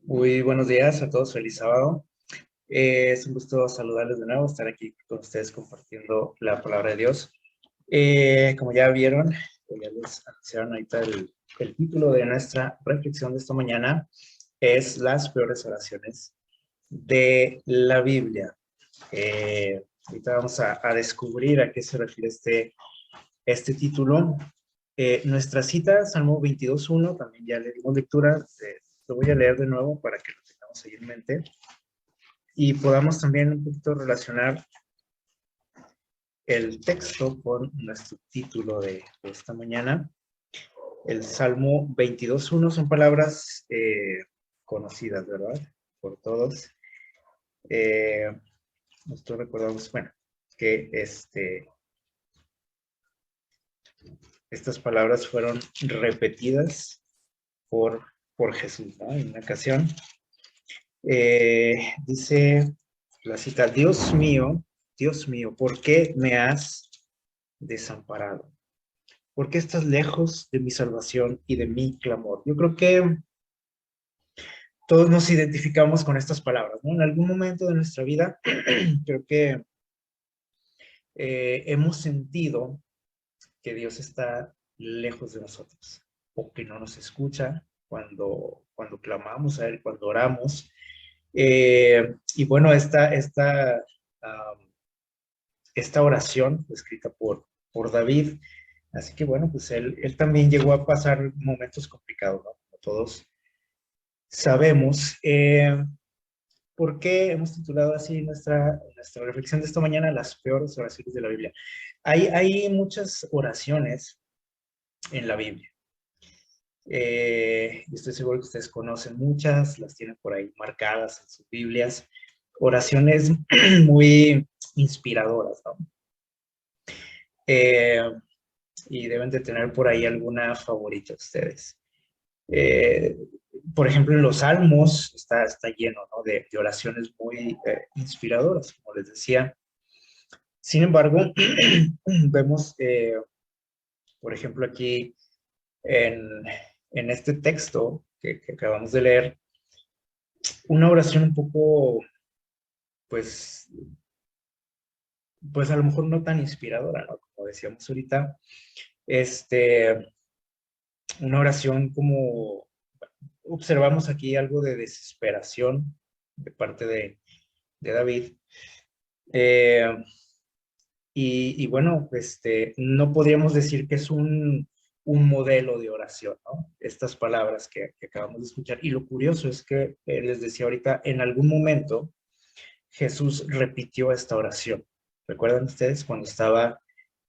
Muy buenos días a todos, feliz sábado. Es un gusto saludarles de nuevo, estar aquí con ustedes compartiendo la palabra de Dios. Como ya vieron, ya les anunciaron ahorita el título de nuestra reflexión de esta mañana es las peores oraciones de la Biblia. Ahorita vamos a descubrir a qué se refiere este título. Nuestra cita, Salmo 22.1, también ya le dimos lectura, lo voy a leer de nuevo para que lo tengamos ahí en mente y podamos también un poquito relacionar el texto con nuestro título de esta mañana. El Salmo 22.1 son palabras conocidas, ¿verdad? Por todos. Nosotros recordamos, bueno, que estas palabras fueron repetidas por Jesús, ¿no? En una ocasión. Dice la cita, Dios mío, ¿por qué me has desamparado? ¿Por qué estás lejos de mi salvación y de mi clamor? Yo creo que todos nos identificamos con estas palabras, ¿no? En algún momento de nuestra vida, creo que hemos sentido que Dios está lejos de nosotros o que no nos escucha cuando clamamos a Él, cuando oramos. Y bueno, esta oración fue escrita por David, así que bueno, pues él también llegó a pasar momentos complicados, ¿no? Como todos sabemos. ¿Por qué hemos titulado así nuestra reflexión de esta mañana, las peores oraciones de la Biblia? Hay muchas oraciones en la Biblia. Estoy seguro que ustedes conocen muchas, las tienen por ahí marcadas en sus Biblias. Oraciones muy inspiradoras, ¿no? Y deben de tener por ahí alguna favorita ustedes. Eh, por ejemplo, en los Salmos está lleno, ¿no? de oraciones muy inspiradoras, como les decía. Sin embargo, vemos, por ejemplo, aquí en, en este texto que acabamos de leer, una oración un poco, pues, pues a lo mejor no tan inspiradora, ¿no? Como decíamos ahorita, una oración como, observamos aquí algo de desesperación de parte de David. Eh, y bueno, no podríamos decir que es un modelo de oración, ¿no? Estas palabras que acabamos de escuchar. Y lo curioso es que, les decía ahorita, en algún momento Jesús repitió esta oración. ¿Recuerdan ustedes cuando estaba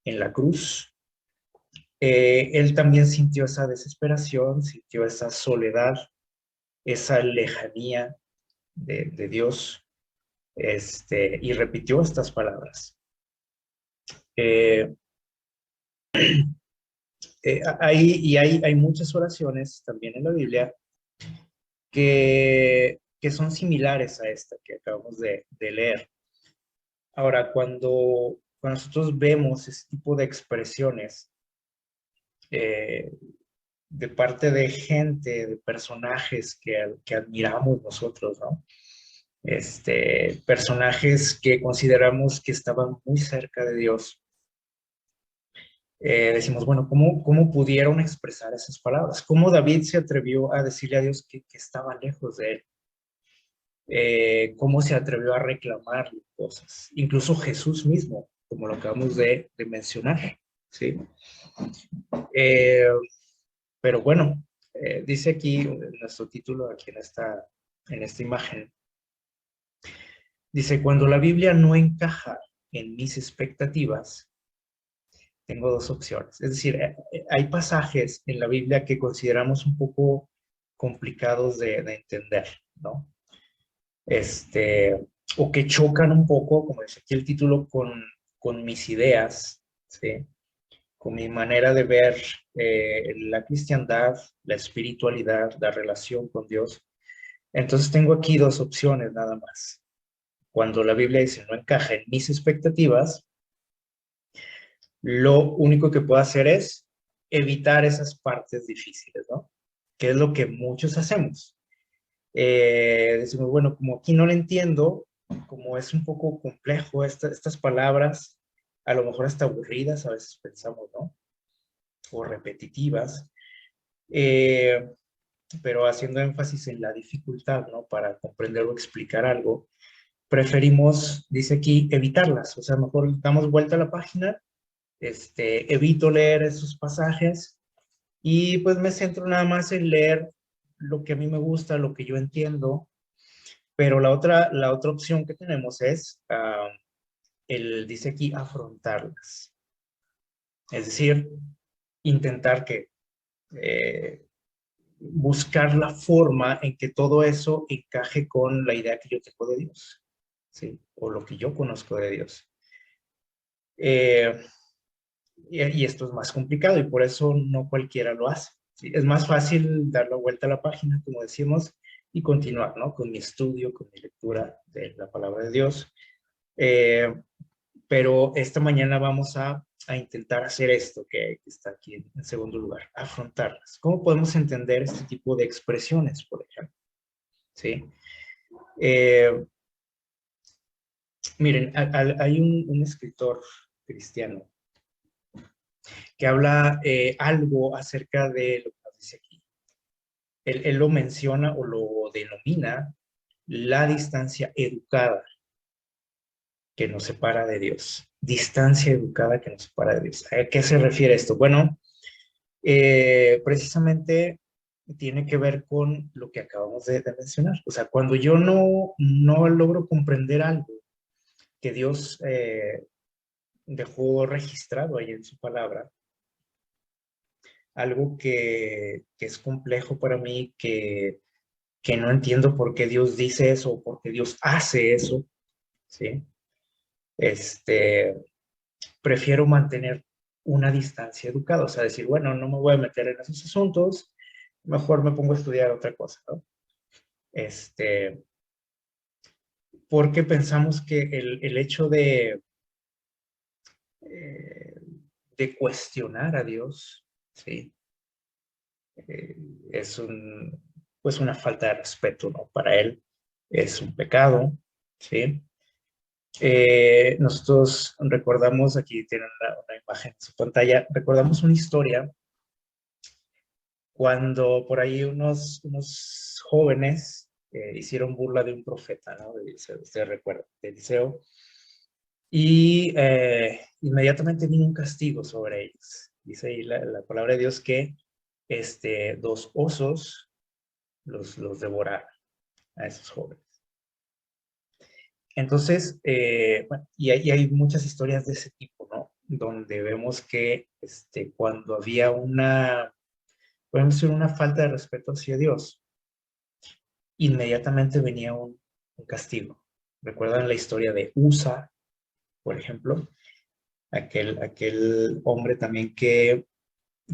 en la cruz? Él también sintió esa desesperación, sintió esa soledad, esa lejanía de Dios, y repitió estas palabras. Eh, hay muchas oraciones también en la Biblia que son similares a esta que acabamos de leer. Ahora, cuando nosotros vemos ese tipo de expresiones eh, de parte de gente, de personajes que admiramos nosotros, ¿no? Personajes que consideramos que estaban muy cerca de Dios, decimos, bueno, ¿cómo pudieron expresar esas palabras? ¿Cómo David se atrevió a decirle a Dios que estaba lejos de él? ¿Cómo se atrevió a reclamarle cosas? Incluso Jesús mismo, como lo acabamos de mencionar, ¿sí? Eh, pero bueno, dice aquí nuestro título, aquí en esta imagen, dice, cuando la Biblia no encaja en mis expectativas, tengo dos opciones. Es decir, hay pasajes en la Biblia que consideramos un poco complicados de entender, ¿no? O que chocan un poco, como dice aquí el título, con mis ideas, ¿sí? Con mi manera de ver la cristiandad, la espiritualidad, la relación con Dios. Entonces tengo aquí dos opciones nada más. Cuando la Biblia dice no encaja en mis expectativas, lo único que puedo hacer es evitar esas partes difíciles, ¿no? Que es lo que muchos hacemos. decimos, bueno, como aquí no lo entiendo, como es un poco complejo estas palabras, a lo mejor hasta aburridas, a veces pensamos, ¿no? O repetitivas, eh, pero haciendo énfasis en la dificultad, ¿no? Para comprender o explicar algo, preferimos, dice aquí, evitarlas. O sea, mejor damos vuelta a la página, evito leer esos pasajes y pues me centro nada más en leer lo que a mí me gusta, lo que yo entiendo, pero la otra opción que tenemos es, dice aquí, afrontarlas. Es decir, intentar eh, buscar la forma en que todo eso encaje con la idea que yo tengo de Dios, ¿sí? O lo que yo conozco de Dios. Eh, y esto es más complicado y por eso no cualquiera lo hace, ¿sí? Es más fácil dar la vuelta a la página, como decimos, y continuar, ¿no? Con mi estudio, con mi lectura de la palabra de Dios. Eh, pero esta mañana vamos a intentar hacer esto que está aquí en segundo lugar, afrontarlas. ¿Cómo podemos entender este tipo de expresiones, por ejemplo? ¿Sí? Eh, miren, hay un escritor cristiano que habla algo acerca de lo que nos dice aquí. Él lo menciona o lo denomina la distancia educada que nos separa de Dios. Distancia educada que nos separa de Dios. ¿A qué se refiere esto? Bueno, precisamente tiene que ver con lo que acabamos de mencionar. O sea, cuando yo no logro comprender algo que Dios dejó registrado ahí en su palabra, algo que es complejo para mí, que no entiendo por qué Dios dice eso o por qué Dios hace eso, ¿sí? Este, prefiero mantener una distancia educada, o sea, decir, bueno, no me voy a meter en esos asuntos, mejor me pongo a estudiar otra cosa, ¿no? Este, porque pensamos que el hecho eh, de cuestionar a Dios, ¿sí? Eh, es pues una falta de respeto, ¿no? Para él es un pecado, ¿sí? Nosotros recordamos, aquí tienen una imagen en su pantalla, recordamos una historia cuando por ahí unos jóvenes hicieron burla de un profeta, ¿no? De Eliseo, usted recuerda, de Eliseo, y inmediatamente vino un castigo sobre ellos. Dice ahí la palabra de Dios que dos osos los devoraron a esos jóvenes. Entonces, bueno, y hay muchas historias de ese tipo, ¿no? Donde vemos que cuando había podemos decir, una falta de respeto hacia Dios, inmediatamente venía un castigo. ¿Recuerdan la historia de Usa, por ejemplo? Aquel hombre también que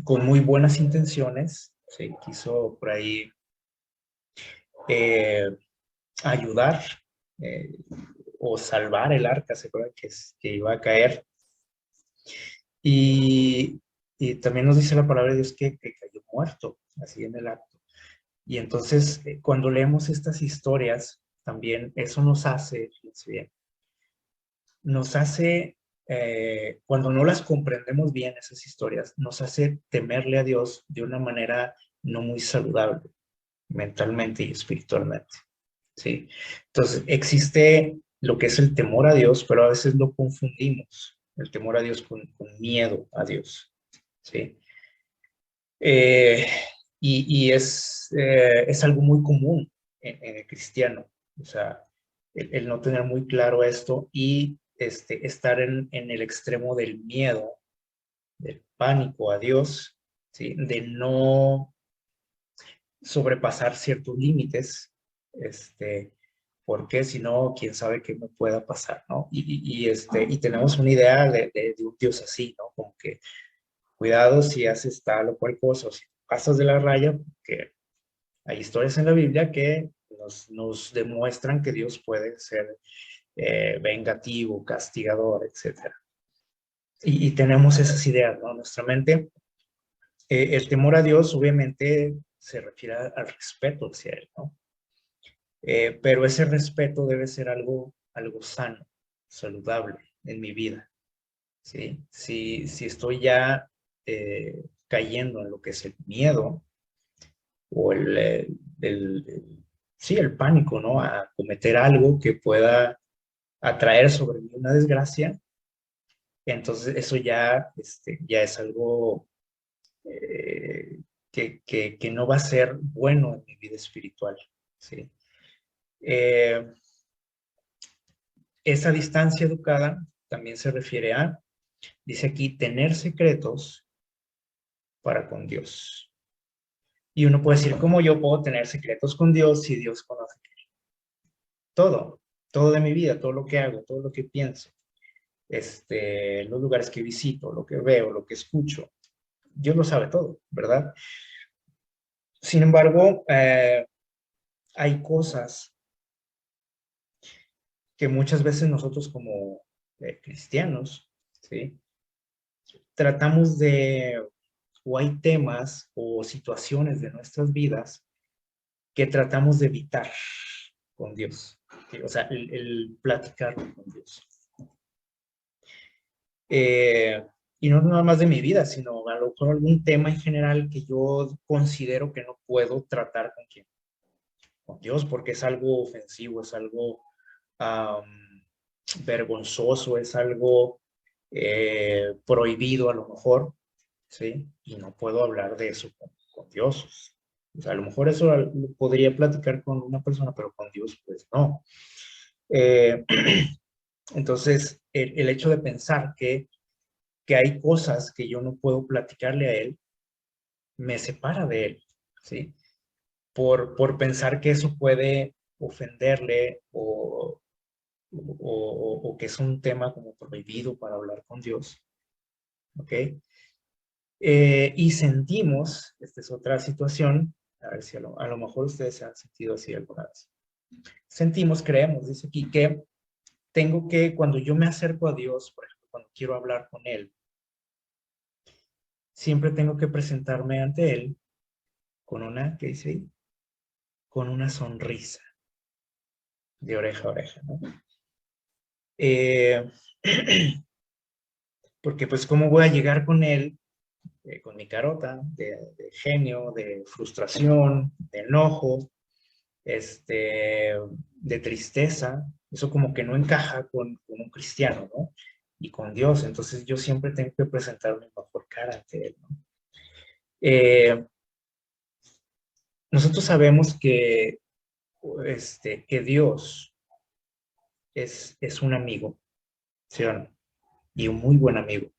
con muy buenas intenciones se quiso por ahí eh, ayudar eh, o salvar el arca, se acuerdan que iba a caer. Y, y también nos dice la palabra de Dios que cayó muerto, así en el acto. Y entonces, cuando leemos estas historias, también eso nos hace, fíjense bien, nos hace, cuando no las comprendemos bien, esas historias, nos hace temerle a Dios de una manera no muy saludable, mentalmente y espiritualmente, ¿sí? Entonces, existe lo que es el temor a Dios, pero a veces lo confundimos, el temor a Dios con miedo a Dios, ¿sí? Eh, y es algo muy común en el cristiano, o sea, el no tener muy claro esto y estar en el extremo del miedo, del pánico a Dios, ¿sí? De no sobrepasar ciertos límites, porque si no, quién sabe qué me pueda pasar, ¿no? Y tenemos una idea de un Dios así, ¿no? Como que cuidado si haces tal o cual cosa, o si pasas de la raya, porque hay historias en la Biblia que nos demuestran que Dios puede ser vengativo, castigador, etc. Y tenemos esas ideas, ¿no? En nuestra mente. El temor a Dios obviamente se refiere al respeto hacia Él, ¿no? pero ese respeto debe ser algo sano, saludable en mi vida, ¿sí? Si estoy ya cayendo en lo que es el miedo o sí, el pánico, ¿no? A cometer algo que pueda atraer sobre mí una desgracia, entonces eso ya, ya es algo que no va a ser bueno en mi vida espiritual, ¿sí? Eh, esa distancia educada también se refiere a, dice aquí, tener secretos para con Dios. Y uno puede decir, ¿cómo yo puedo tener secretos con Dios si Dios conoce todo? Todo de mi vida, todo lo que hago, todo lo que pienso, los lugares que visito, lo que veo, lo que escucho. Dios lo sabe todo, ¿verdad? Sin embargo, hay cosas que muchas veces nosotros como cristianos, ¿sí? Tratamos de, o hay temas o situaciones de nuestras vidas que tratamos de evitar con Dios, ¿sí? O sea, el platicar con Dios. Y no nada más de mi vida, sino a lo mejor algún tema en general que yo considero que no puedo tratar con quién, con Dios, porque es algo ofensivo, es algo vergonzoso, es algo prohibido a lo mejor, ¿sí? Y no puedo hablar de eso con Dios. O sea, a lo mejor eso lo podría platicar con una persona, pero con Dios, pues no. Eh, entonces, el hecho de pensar que hay cosas que yo no puedo platicarle a Él, me separa de Él, ¿sí? Por pensar que eso puede ofenderle o que es un tema como prohibido para hablar con Dios, ¿ok? Y sentimos, esta es otra situación, a ver si a lo mejor ustedes se han sentido así alguna vez. Sentimos, creemos, dice aquí, que tengo que, cuando yo me acerco a Dios, por ejemplo, cuando quiero hablar con Él, siempre tengo que presentarme ante Él con una, ¿qué dice ahí? Con una sonrisa de oreja a oreja, ¿no? Eh, porque pues, ¿cómo voy a llegar con Él con mi carota de genio, de frustración, de enojo, de tristeza? Eso como que no encaja con un cristiano, ¿no? Y con Dios. Entonces yo siempre tengo que presentar mi mejor cara ante Él, ¿no? Eh, nosotros sabemos que Dios es un amigo, ¿sí o no? Y un muy buen amigo.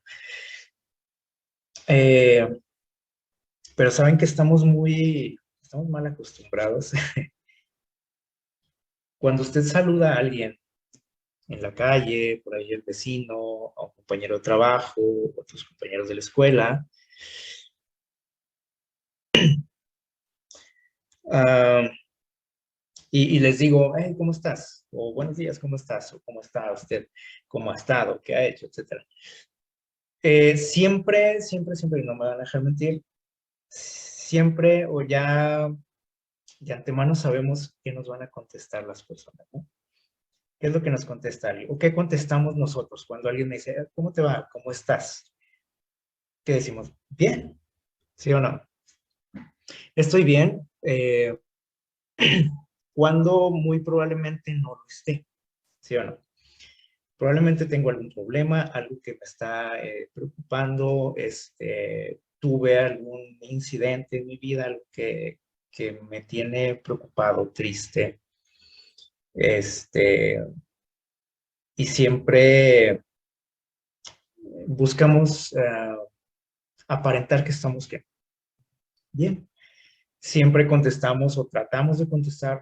Eh, pero saben que estamos mal acostumbrados. Cuando usted saluda a alguien en la calle, por ahí el vecino, a un compañero de trabajo, otros compañeros de la escuela, uh, y les digo, hey, ¿cómo estás? O buenos días, ¿cómo estás? O ¿cómo está usted? ¿Cómo ha estado? ¿Qué ha hecho? Etcétera. Siempre, y no me van a dejar mentir, siempre o ya de antemano sabemos qué nos van a contestar las personas, ¿no? ¿Qué es lo que nos contesta alguien? ¿O qué contestamos nosotros cuando alguien me dice, ¿cómo te va? ¿Cómo estás? ¿Qué decimos? Bien, ¿sí o no? Estoy bien, cuando muy probablemente no lo esté, ¿sí o no? Probablemente tengo algún problema, algo que me está preocupando, tuve algún incidente en mi vida, algo que me tiene preocupado, triste, y siempre buscamos aparentar que estamos bien. Siempre contestamos o tratamos de contestar.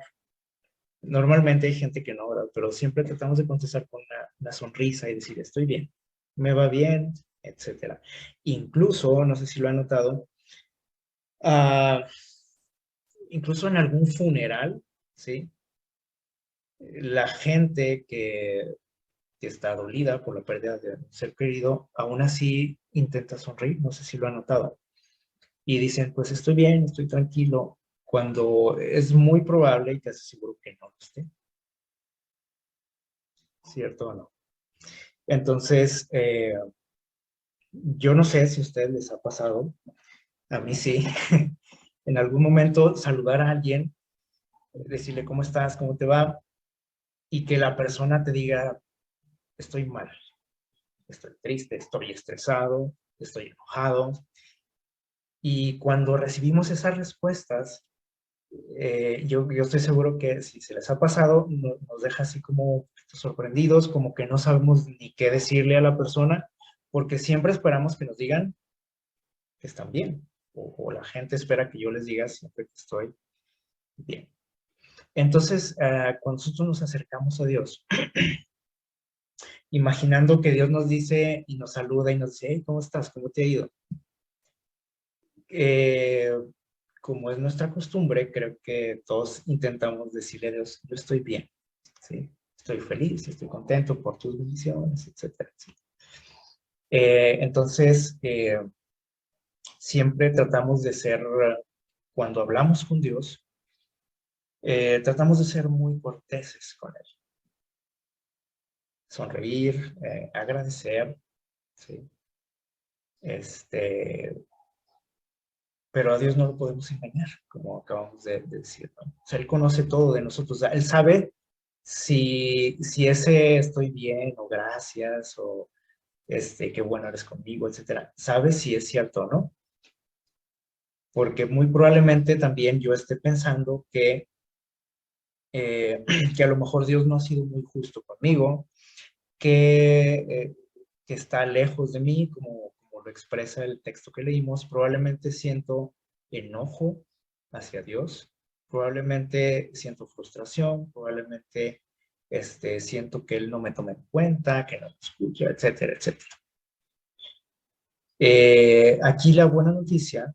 Normalmente hay gente que no, ¿verdad? Pero siempre tratamos de contestar con una sonrisa y decir, estoy bien, me va bien, etcétera. Incluso, no sé si lo han notado, uh, incluso en algún funeral, ¿sí? La gente que está dolida por la pérdida de un ser querido, aún así intenta sonreír, no sé si lo han notado. Y dicen, pues estoy bien, estoy tranquilo, cuando es muy probable y casi seguro que no lo guste, ¿cierto o no? Entonces, yo no sé si a ustedes les ha pasado, a mí sí, en algún momento saludar a alguien, decirle cómo estás, cómo te va, y que la persona te diga, estoy mal, estoy triste, estoy estresado, estoy enojado. Y cuando recibimos esas respuestas, yo estoy seguro que si se les ha pasado, nos deja así como sorprendidos, como que no sabemos ni qué decirle a la persona, porque siempre esperamos que nos digan que están bien, o la gente espera que yo les diga siempre que estoy bien. Entonces, cuando nosotros nos acercamos a Dios, imaginando que Dios nos dice y nos saluda y nos dice, hey, ¿cómo estás? ¿Cómo te ha ido? Eh, como es nuestra costumbre, creo que todos intentamos decirle a Dios, yo estoy bien, ¿sí? Estoy feliz, estoy contento por tus bendiciones, etcétera, etcétera. Entonces, siempre tratamos de ser, cuando hablamos con Dios, tratamos de ser muy corteses con Él. Sonreír, agradecer, ¿sí? Pero a Dios no lo podemos engañar, como acabamos de decir, ¿no? O sea, Él conoce todo de nosotros. O sea, Él sabe si ese estoy bien o gracias o qué bueno eres conmigo, etcétera. Sabe si es cierto o no. Porque muy probablemente también yo esté pensando que a lo mejor Dios no ha sido muy justo conmigo, que, eh, que está lejos de mí, como lo expresa el texto que leímos. Probablemente siento enojo hacia Dios, probablemente siento frustración, probablemente siento que Él no me toma en cuenta, que no me escucha, etcétera, etcétera. Aquí la buena noticia,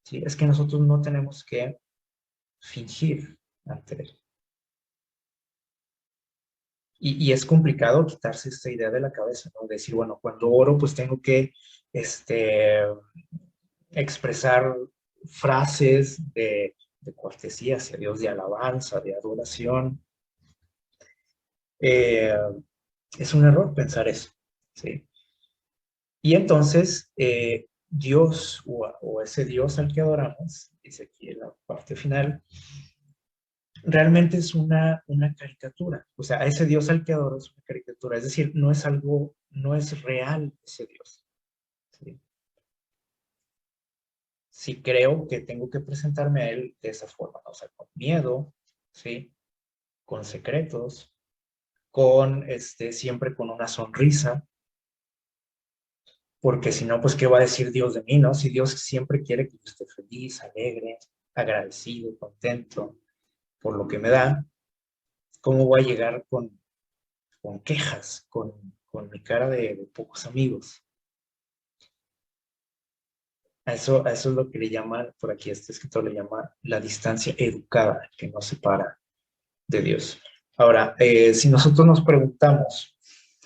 ¿sí?, es que nosotros no tenemos que fingir ante Él. Y es complicado quitarse esta idea de la cabeza, ¿no? Decir, bueno, cuando oro, pues tengo que expresar frases de cortesía hacia Dios, de alabanza, de adoración. Eh, es un error pensar eso, ¿sí? Y entonces, Dios o ese Dios al que adoramos, dice aquí en la parte final, realmente es una caricatura. O sea, a ese Dios al que adoro es una caricatura. Es decir, no es algo, no es real ese Dios, ¿sí? Si creo que tengo que presentarme a Él de esa forma, ¿no? O sea, con miedo, ¿sí? Con secretos, con, siempre con una sonrisa, porque si no, pues, ¿qué va a decir Dios de mí, no? Si Dios siempre quiere que yo esté feliz, alegre, agradecido, contento por lo que me da, ¿cómo voy a llegar con quejas, con mi cara de pocos amigos? A eso es lo que le llaman, por aquí este escritor le llama la distancia educada, que nos separa de Dios. Ahora, si nosotros nos preguntamos,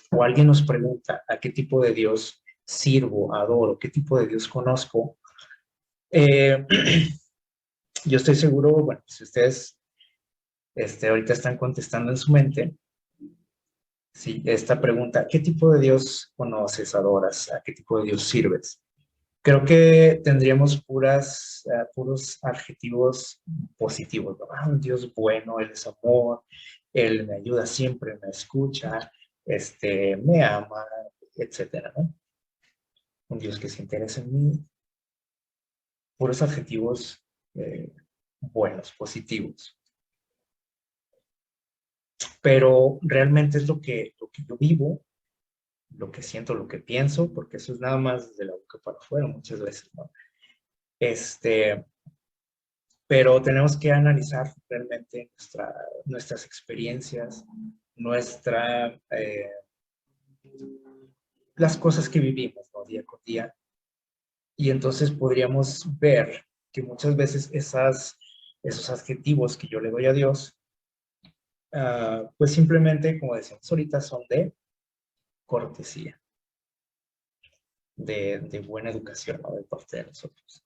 o alguien nos pregunta a qué tipo de Dios sirvo, adoro, qué tipo de Dios conozco, eh, yo estoy seguro, bueno, si ustedes ahorita están contestando en su mente, si esta pregunta, ¿qué tipo de Dios conoces, adoras? ¿A qué tipo de Dios sirves? Creo que tendríamos puros adjetivos positivos, ¿no? Un Dios bueno, Él es amor, Él me ayuda siempre, me escucha, me ama, etcétera, ¿no? Un Dios que se interesa en mí, puros adjetivos buenos, positivos. Pero realmente es lo que yo vivo, lo que siento, lo que pienso, porque eso es nada más de la boca para afuera muchas veces, ¿no? Pero tenemos que analizar realmente nuestras experiencias, las cosas que vivimos, ¿no?, día con día. Y entonces podríamos ver que muchas veces esos adjetivos que yo le doy a Dios, pues simplemente, como decíamos ahorita, son de cortesía, de buena educación, ¿no?, de parte de nosotros.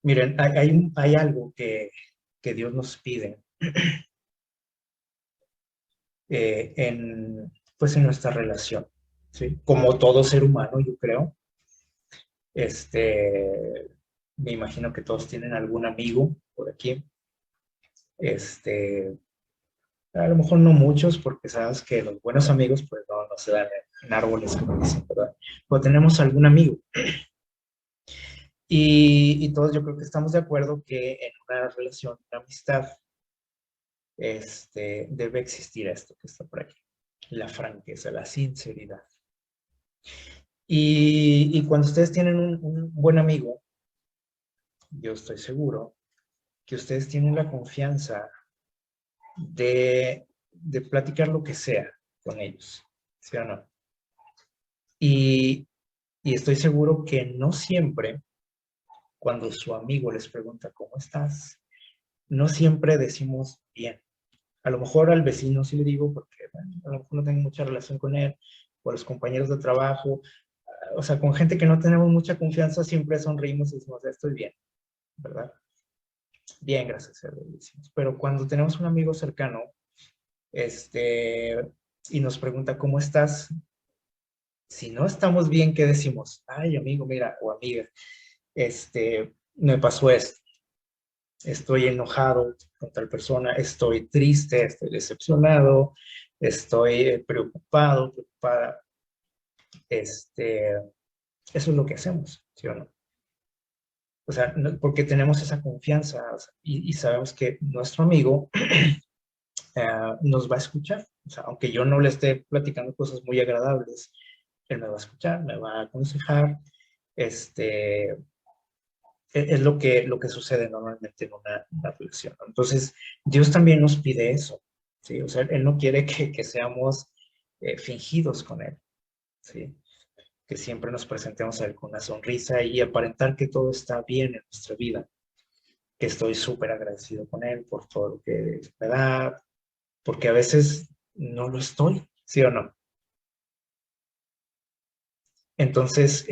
Miren, hay algo que Dios nos pide pues en nuestra relación, ¿sí? Como todo ser humano, yo creo. Me imagino que todos tienen algún amigo por aquí. Este, a lo mejor no muchos, porque sabes que los buenos amigos, pues no se dan en árboles, como dicen, ¿verdad? Pero tenemos algún amigo. Y todos yo creo que estamos de acuerdo que en una relación, una amistad, debe existir esto que está por aquí, la franqueza, la sinceridad. Y cuando ustedes tienen un buen amigo, yo estoy seguro que ustedes tienen la confianza de platicar lo que sea con ellos, ¿sí o no? Y estoy seguro que no siempre, cuando su amigo les pregunta cómo estás, no siempre decimos bien. A lo mejor al vecino sí le digo porque bueno, a lo mejor no tengo mucha relación con él, o a los compañeros de trabajo, o sea, con gente que no tenemos mucha confianza siempre sonreímos y decimos, estoy bien, ¿verdad? Bien, gracias a Dios. Pero cuando tenemos un amigo cercano, y nos pregunta, ¿cómo estás? Si no estamos bien, ¿qué decimos? Ay, amigo, mira, o amiga, me pasó esto. Estoy enojado con tal persona, estoy triste, estoy decepcionado, estoy preocupado, preocupada. Eso es lo que hacemos, ¿sí o no? O sea, porque tenemos esa confianza, o sea, y sabemos que nuestro amigo nos va a escuchar. O sea, aunque yo no le esté platicando cosas muy agradables, él me va a escuchar, me va a aconsejar. Es lo que sucede normalmente en una relación, ¿no? Entonces, Dios también nos pide eso, ¿sí? O sea, Él no quiere que seamos fingidos con Él, ¿sí? Que siempre nos presentemos a Él con una sonrisa y aparentar que todo está bien en nuestra vida, que estoy súper agradecido con Él por todo lo que me da, porque a veces no lo estoy, ¿sí o no? Entonces,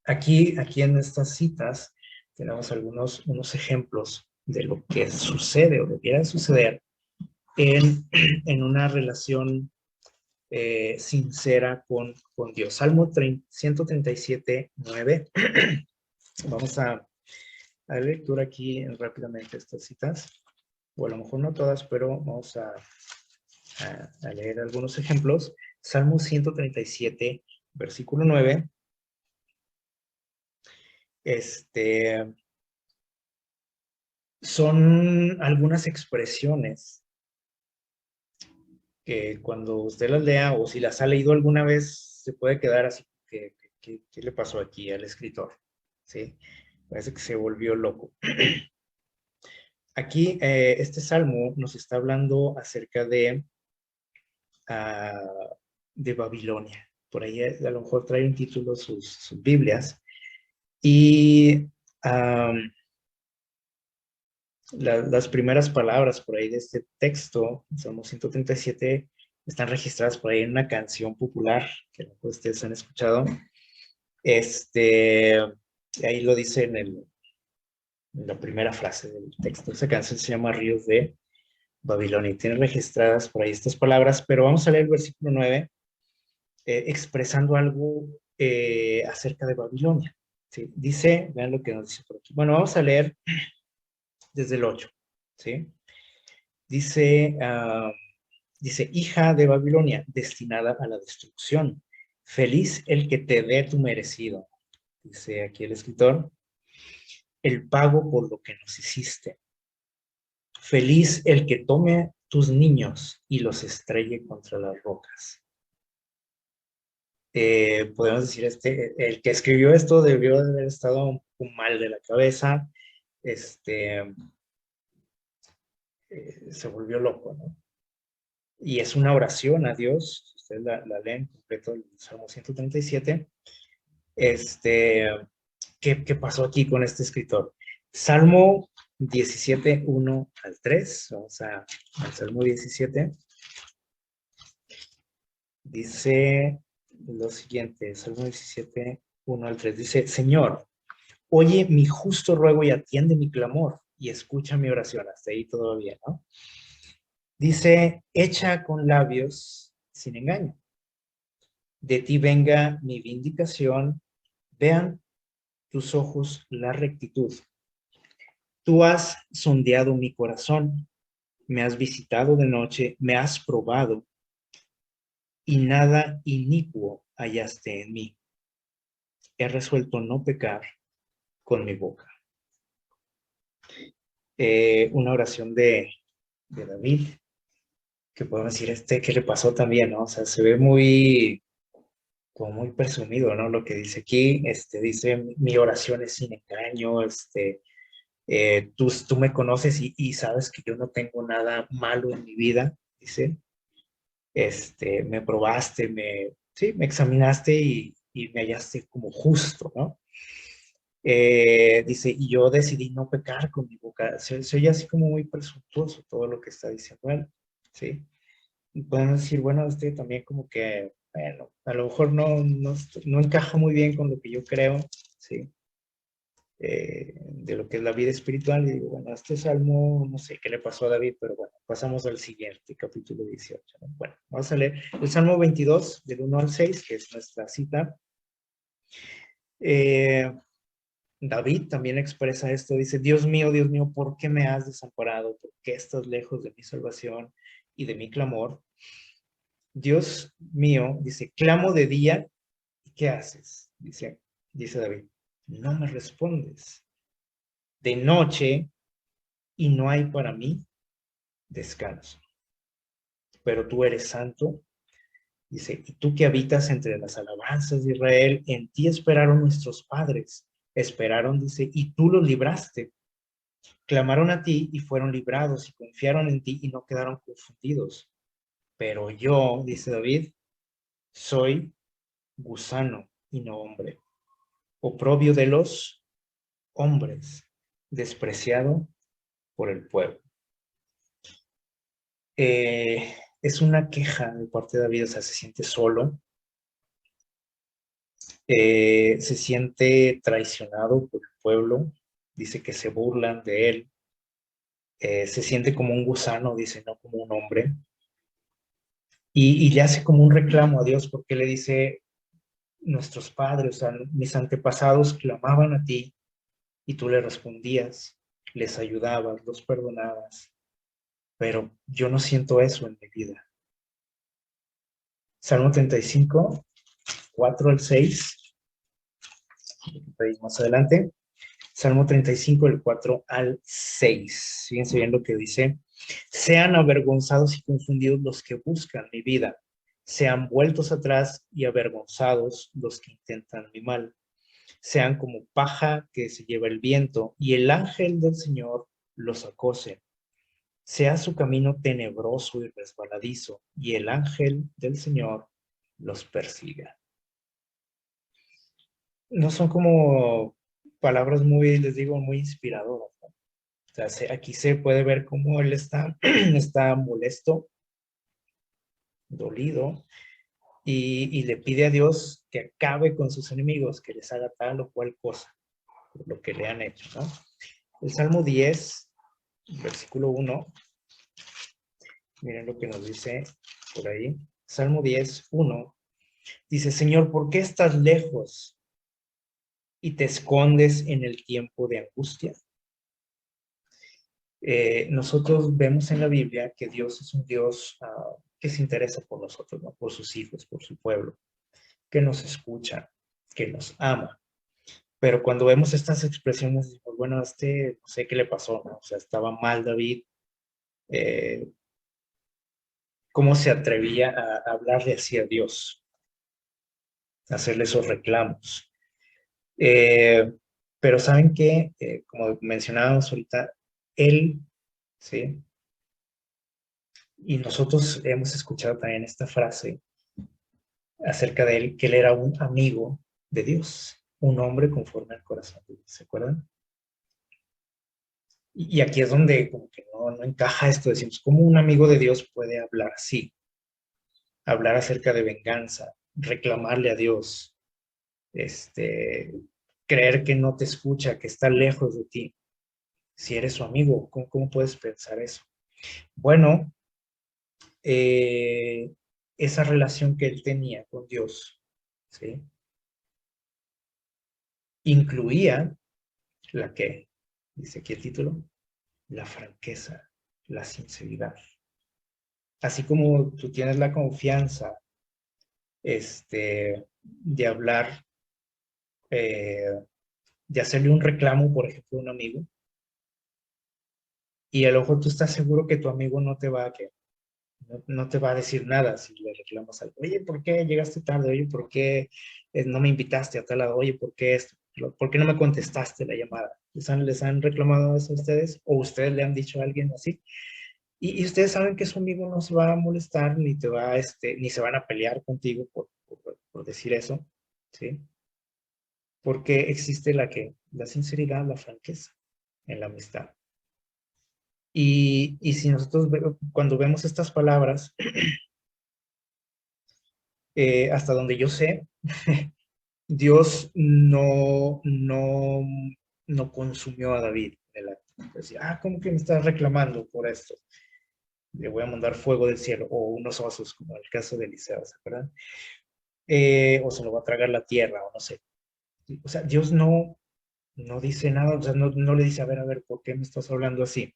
aquí en estas citas tenemos unos ejemplos de lo que sucede o debiera suceder en, en una relación sincera con Dios. Salmo 137, 9. Vamos a dar lectura aquí rápidamente estas citas, o a lo mejor no todas, pero vamos a leer algunos ejemplos. Salmo 137, versículo 9. Son algunas expresiones que cuando usted las lea o si las ha leído alguna vez, se puede quedar así, ¿qué le pasó aquí al escritor? ¿Sí? Parece que se volvió loco. Aquí, este salmo nos está hablando acerca de Babilonia. Por ahí a lo mejor trae un título sus Biblias. Y las primeras palabras por ahí de este texto, Salmo 137, están registradas por ahí en una canción popular que ustedes han escuchado. Ahí lo dice en la primera frase del texto. Esa canción se llama Ríos de Babilonia y tiene registradas por ahí estas palabras, pero vamos a leer el versículo 9, expresando algo acerca de Babilonia. ¿Sí? Dice, vean lo que nos dice por aquí. Bueno, vamos a leer desde el 8. ¿Sí? Dice, dice, hija de Babilonia, destinada a la destrucción. Feliz el que te dé tu merecido. Dice aquí el escritor, el pago por lo que nos hiciste. Feliz el que tome tus niños y los estrelle contra las rocas. Podemos decir, el que escribió esto debió de haber estado un poco mal de la cabeza, se volvió loco, ¿no? Y es una oración a Dios, si ustedes la leen completo, el Salmo 137, ¿qué pasó aquí con este escritor? Salmo 17, 1 al 3, vamos al Salmo 17, dice lo siguiente, Salmo 17, 1 al 3, dice, Señor, oye mi justo ruego y atiende mi clamor y escucha mi oración, hasta ahí todo bien, ¿no? Dice, hecha con labios sin engaño. De ti venga mi vindicación, vean tus ojos la rectitud. Tú has sondeado mi corazón, me has visitado de noche, me has probado, y nada inicuo hallaste en mí. He resuelto no pecar con mi boca. Una oración de David, que podemos decir, que le pasó también, ¿no? O sea, se ve como muy presumido, ¿no? Lo que dice aquí, dice, mi oración es sin engaño, tú me conoces y sabes que yo no tengo nada malo en mi vida, dice, me probaste, sí, me examinaste y me hallaste como justo, ¿no? Dice, y yo decidí no pecar con mi boca. Se oye así como muy presuntuoso todo lo que está diciendo él, ¿sí? Y podemos decir, bueno, también como que, bueno, a lo mejor no encaja muy bien con lo que yo creo, ¿sí? De lo que es la vida espiritual. Y digo, bueno, este salmo, no sé qué le pasó a David, pero bueno, pasamos al siguiente, capítulo 18, ¿no? Bueno, vamos a leer el Salmo 22, del 1 al 6, que es nuestra cita. David también expresa esto, dice, Dios mío, ¿por qué me has desamparado? ¿Por qué estás lejos de mi salvación y de mi clamor? Dios mío, dice, clamo de día, ¿y qué haces? Dice David, no me respondes. De noche, y no hay para mí descanso. Pero tú eres santo, dice, y tú que habitas entre las alabanzas de Israel, en ti esperaron nuestros padres, esperaron, dice, y tú los libraste. Clamaron a ti y fueron librados, y confiaron en ti y no quedaron confundidos. Pero yo, dice David, soy gusano y no hombre, oprobio de los hombres, despreciado por el pueblo. Es una queja de parte de David, o sea, se siente solo, se siente traicionado por el pueblo, dice que se burlan de él, se siente como un gusano, dice, no como un hombre, y le hace como un reclamo a Dios porque le dice, nuestros padres, o sea, mis antepasados clamaban a ti y tú les respondías, les ayudabas, los perdonabas, pero yo no siento eso en mi vida. Salmo 35, 4 al 6, más adelante. Salmo 35, del 4 al 6. Fíjense bien lo que dice. Sean avergonzados y confundidos los que buscan mi vida. Sean vueltos atrás y avergonzados los que intentan mi mal. Sean como paja que se lleva el viento y el ángel del Señor los acose. Sea su camino tenebroso y resbaladizo y el ángel del Señor los persiga. No son como palabras muy, les digo, muy inspiradoras, ¿no? O sea, aquí se puede ver cómo él está, está molesto, dolido, y le pide a Dios que acabe con sus enemigos, que les haga tal o cual cosa, por lo que le han hecho, ¿no? El Salmo 10, versículo 1, miren lo que nos dice por ahí. Salmo 10, 1, dice, Señor, ¿por qué estás lejos y te escondes en el tiempo de angustia? Nosotros vemos en la Biblia que Dios es un Dios que se interesa por nosotros, ¿no? Por sus hijos, por su pueblo, que nos escucha, que nos ama. Pero cuando vemos estas expresiones, decimos, bueno, no sé qué le pasó, ¿no? O sea, estaba mal David, eh, cómo se atrevía a hablarle así a Dios, a hacerle esos reclamos. Eh, pero ¿saben qué? Como mencionábamos ahorita, él, ¿sí? Y nosotros hemos escuchado también esta frase acerca de él, que él era un amigo de Dios, un hombre conforme al corazón de Dios, ¿se acuerdan? Y aquí es donde como que no encaja esto, decimos, ¿cómo un amigo de Dios puede hablar así? Hablar acerca de venganza, reclamarle a Dios, creer que no te escucha, que está lejos de ti. Si eres su amigo, ¿cómo puedes pensar eso? Bueno, esa relación que él tenía con Dios, ¿sí? Incluía la que, dice aquí el título, la franqueza, la sinceridad. Así como tú tienes la confianza de hablar, eh, de hacerle un reclamo, por ejemplo, a un amigo, y a lo mejor tú estás seguro que tu amigo no te va a, no te va a decir nada si le reclamas algo. Oye, ¿por qué llegaste tarde? Oye, ¿por qué no me invitaste a tal lado? Oye, ¿por qué esto? ¿Por qué no me contestaste la llamada? Les han reclamado eso a ustedes? ¿O ustedes le han dicho a alguien así? Y ustedes saben que su amigo no se va a molestar, ni te va, ni se van a pelear contigo por decir eso, ¿sí? Porque existe la sinceridad, la franqueza en la amistad. Y si nosotros cuando vemos estas palabras, hasta donde yo sé, Dios no consumió a David en el acto. Decía, ¿cómo que me estás reclamando por esto? Le voy a mandar fuego del cielo, o unos osos, como en el caso de Eliseo, ¿se acuerdan? O se lo va a tragar la tierra, o no sé. O sea, Dios no dice nada, o sea, no le dice, a ver, ¿por qué me estás hablando así?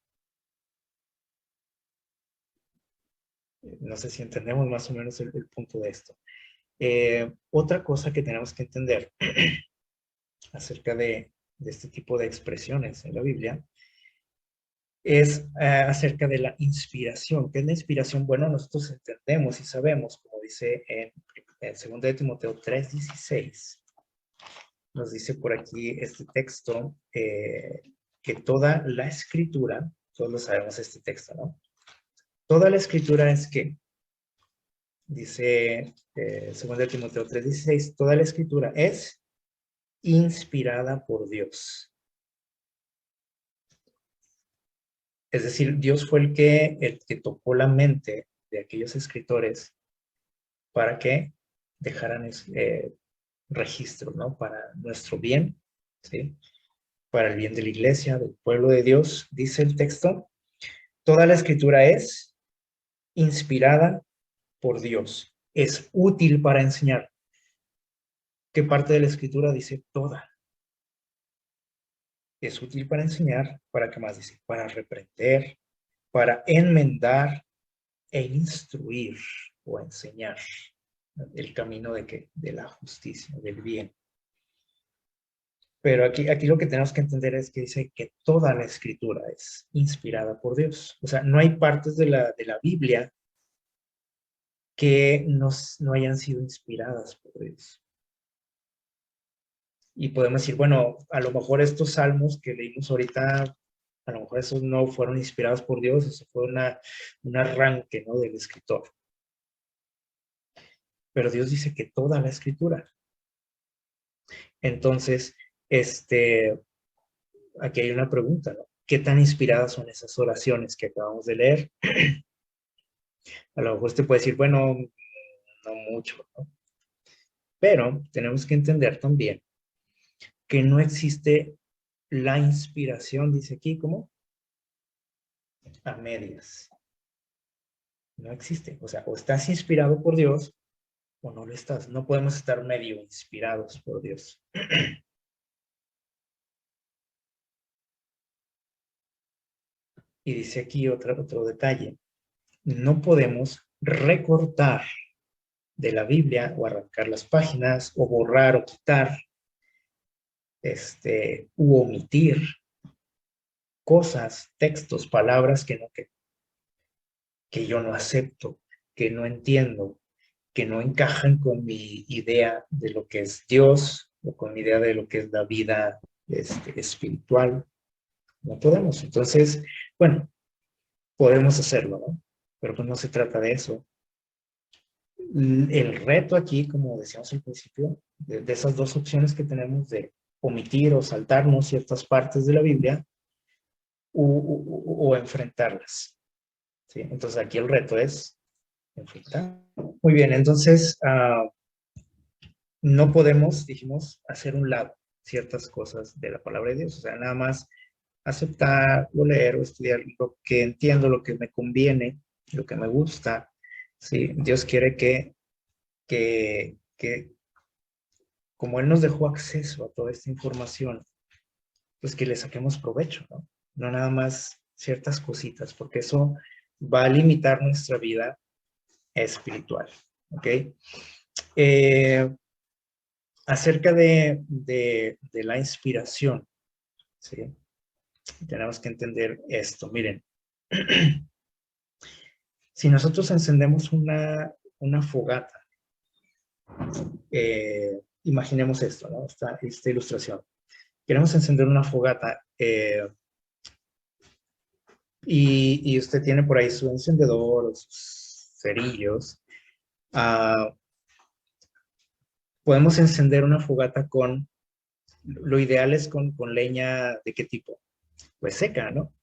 No sé si entendemos más o menos el punto de esto. Otra cosa que tenemos que entender acerca de este tipo de expresiones en la Biblia es acerca de la inspiración. ¿Qué es la inspiración? Bueno, nosotros entendemos y sabemos, como dice en 2 de Timoteo 3:16, nos dice por aquí este texto, que toda la escritura, todos lo sabemos este texto, ¿no? Toda la escritura es que, dice 2 de Timoteo 3:16, toda la escritura es inspirada por Dios. Es decir, Dios fue el que tocó la mente de aquellos escritores para que dejaran registros, ¿no? Para nuestro bien, ¿sí? Para el bien de la iglesia, del pueblo de Dios, dice el texto. Toda la escritura es inspirada por Dios. Es útil para enseñar. ¿Qué parte de la escritura dice toda? Es útil para enseñar, ¿para qué más dice? Para reprender, para enmendar e instruir o enseñar el camino de la justicia, del bien. Pero aquí lo que tenemos que entender es que dice que toda la escritura es inspirada por Dios. O sea, no hay partes de la Biblia que no hayan sido inspiradas por Dios. Y podemos decir, bueno, a lo mejor estos salmos que leímos ahorita, a lo mejor esos no fueron inspirados por Dios, eso fue un arranque, ¿no? Del escritor. Pero Dios dice que toda la escritura. Entonces, aquí hay una pregunta, ¿no? ¿Qué tan inspiradas son esas oraciones que acabamos de leer? A lo mejor usted puede decir, bueno, no mucho, ¿no? Pero tenemos que entender también que no existe la inspiración, dice aquí, ¿cómo? A medias. No existe. O sea, o estás inspirado por Dios o no lo estás. No podemos estar medio inspirados por Dios. Y dice aquí otro detalle. No podemos recortar de la Biblia o arrancar las páginas o borrar o quitar u omitir cosas, textos, palabras que yo no acepto, que no entiendo, que no encajan con mi idea de lo que es Dios o con mi idea de lo que es la vida espiritual. No podemos. Entonces, bueno, podemos hacerlo, ¿no? Pero pues no se trata de eso. El reto aquí, como decíamos al principio, de esas dos opciones que tenemos de omitir o saltarnos ciertas partes de la Biblia o enfrentarlas, ¿sí? Entonces aquí el reto es enfrentar. Muy bien, entonces no podemos, dijimos, hacer un lado ciertas cosas de la palabra de Dios, o sea, nada más aceptar o leer o estudiar lo que entiendo, lo que me conviene, lo que me gusta, Sí, Dios quiere que como Él nos dejó acceso a toda esta información, pues que le saquemos provecho, ¿no? No nada más ciertas cositas, porque eso va a limitar nuestra vida espiritual, ¿ok? Eh, acerca de la inspiración, ¿sí? Tenemos que entender esto. Miren, si nosotros encendemos una fogata, imaginemos esto, ¿no? Esta ilustración. Queremos encender una fogata y usted tiene por ahí su encendedor o sus cerillos. Podemos encender una fogata lo ideal es con leña ¿de qué tipo? Pues seca, ¿no?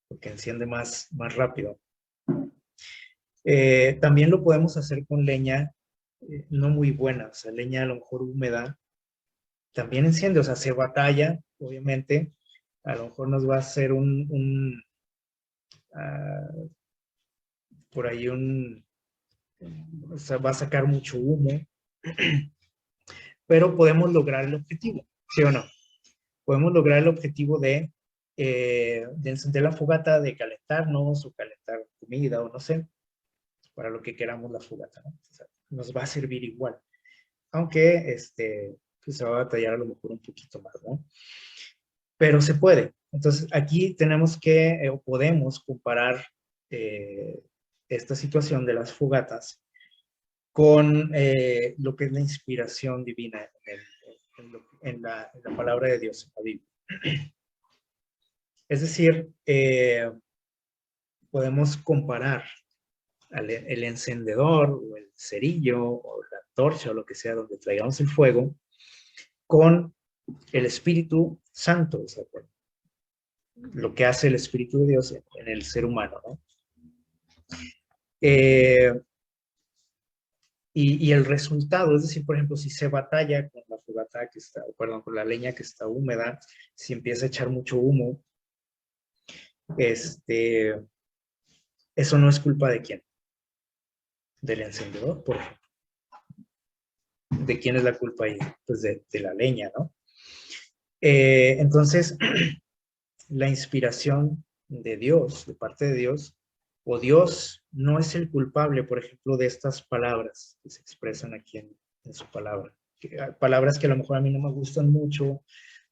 Porque enciende más rápido. También lo podemos hacer con leña no muy buena, o sea, leña a lo mejor húmeda, también enciende, o sea, se batalla, obviamente, a lo mejor nos va a hacer uh, por ahí o sea, va a sacar mucho humo, pero podemos lograr el objetivo, ¿sí o no? Podemos lograr el objetivo de encender la fogata, de calentarnos o calentar comida o no sé, para lo que queramos la fogata, ¿no? O sea, nos va a servir igual, aunque pues se va a batallar a lo mejor un poquito más, ¿no? Pero se puede. Entonces, aquí tenemos o podemos comparar eh, esta situación de las fogatas con lo que es la inspiración divina en la palabra de Dios, en la Biblia. Es decir, podemos comparar el encendedor o el cerillo o la torcha o lo que sea donde traigamos el fuego con el Espíritu Santo, ¿se acuerdan? Lo que hace el Espíritu de Dios en el ser humano, ¿no? Eh, y el resultado, es decir, por ejemplo, si se batalla con la fogata que está, perdón, con la leña que está húmeda, si empieza a echar mucho humo, eso no es culpa de quién, del encendedor, por ejemplo. ¿De quién es la culpa ahí? Pues de la leña, ¿no? Entonces, la inspiración de Dios, de parte de Dios, o Dios no es el culpable, por ejemplo, de estas palabras que se expresan aquí en su palabra. Palabras que a lo mejor a mí no me gustan mucho,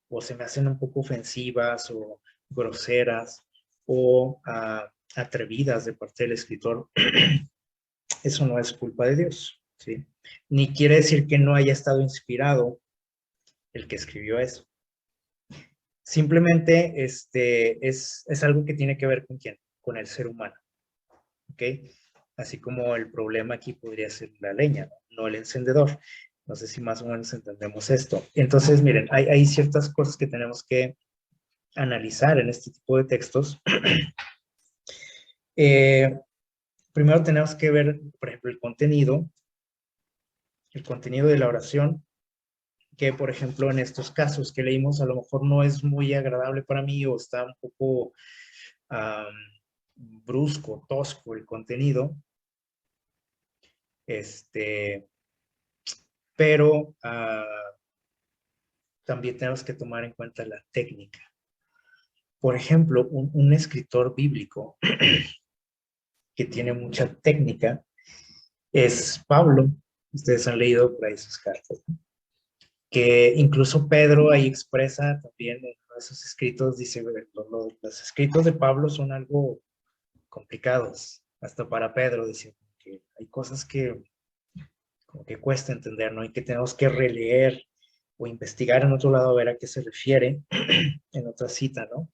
o se me hacen un poco ofensivas, o groseras, o atrevidas de parte del escritor. Eso no es culpa de Dios, ¿sí? Ni quiere decir que no haya estado inspirado el que escribió eso. Simplemente es algo que tiene que ver con quién, con el ser humano, ¿ok? Así como el problema aquí podría ser la leña, no el encendedor. No sé si más o menos entendemos esto. Entonces, miren, hay ciertas cosas que tenemos que analizar en este tipo de textos. Primero tenemos que ver, por ejemplo, el contenido de la oración, que por ejemplo en estos casos que leímos a lo mejor no es muy agradable para mí o está un poco brusco, tosco el contenido, pero también tenemos que tomar en cuenta la técnica. Por ejemplo, un escritor bíblico que tiene mucha técnica es Pablo. Ustedes han leído por ahí sus cartas, ¿no? Que incluso Pedro ahí expresa también en esos escritos, dice, los escritos de Pablo son algo complicados, hasta para Pedro, dice, que hay cosas que como que cuesta entender, ¿no? Y que tenemos que releer o investigar en otro lado a ver a qué se refiere en otra cita, ¿no?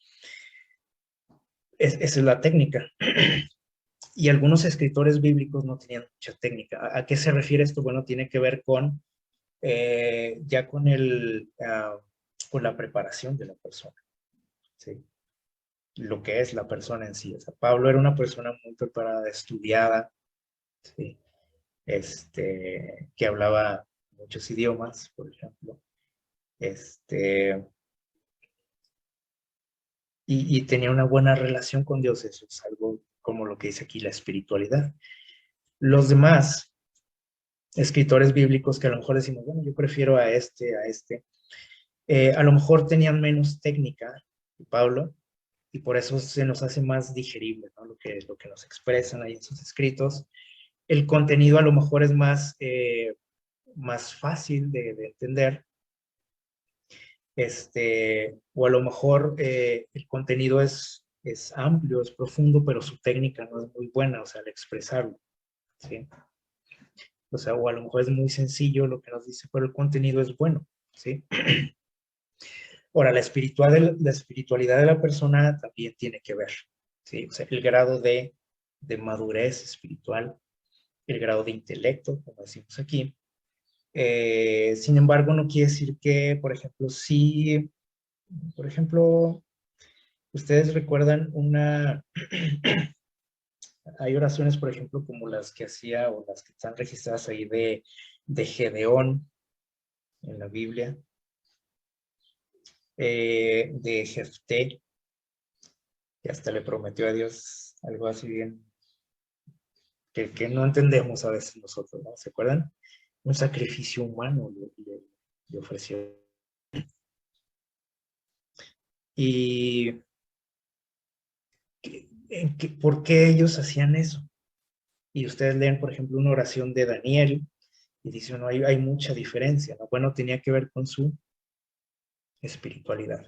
Esa es la técnica. Y algunos escritores bíblicos no tenían mucha técnica. ¿A qué se refiere esto? Bueno, tiene que ver con ya con la preparación de la persona, ¿sí? Lo que es la persona en sí. O sea, Pablo era una persona muy preparada, estudiada, ¿sí? Que hablaba muchos idiomas, por ejemplo. Y tenía una buena relación con Dios. Eso es algo como lo que dice aquí la espiritualidad. Los demás escritores bíblicos que a lo mejor decimos, bueno, yo prefiero a este, a lo mejor tenían menos técnica que Pablo, y por eso se nos hace más digerible, ¿no? Lo que nos expresan ahí en sus escritos. El contenido a lo mejor es más fácil de entender, o a lo mejor el contenido es amplio, es profundo, pero su técnica no es muy buena, o sea, al expresarlo, ¿sí? O sea, o a lo mejor es muy sencillo lo que nos dice, pero el contenido es bueno, ¿sí? Ahora, la espiritualidad de la persona también tiene que ver, ¿sí? O sea, el grado de madurez espiritual, el grado de intelecto, como decimos aquí. Sin embargo, no quiere decir que, por ejemplo, si, por ejemplo, ustedes recuerdan hay oraciones, por ejemplo, como las que hacía o las que están registradas ahí de Gedeón en la Biblia, de Jefté, que hasta le prometió a Dios algo así bien, que no entendemos a veces nosotros, ¿no? ¿Se acuerdan? Un sacrificio humano le ofreció. Y ¿por qué ellos hacían eso? Y ustedes leen, por ejemplo, una oración de Daniel y dicen, no, hay mucha diferencia, ¿no? Bueno, tenía que ver con su espiritualidad.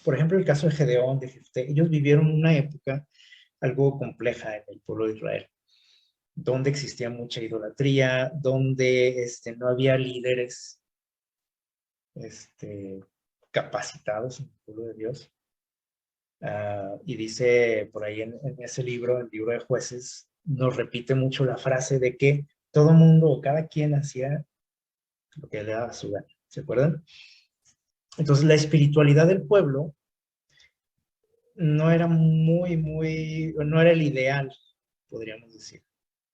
Por ejemplo, el caso de Gedeón, de Jefté, ellos vivieron una época algo compleja en el pueblo de Israel, donde existía mucha idolatría, donde no había líderes capacitados en el pueblo de Dios. Y dice por ahí en ese libro, el libro de Jueces, nos repite mucho la frase de que todo mundo o cada quien hacía lo que le daba su gana. ¿Se acuerdan? Entonces, la espiritualidad del pueblo no era no era el ideal, podríamos decir.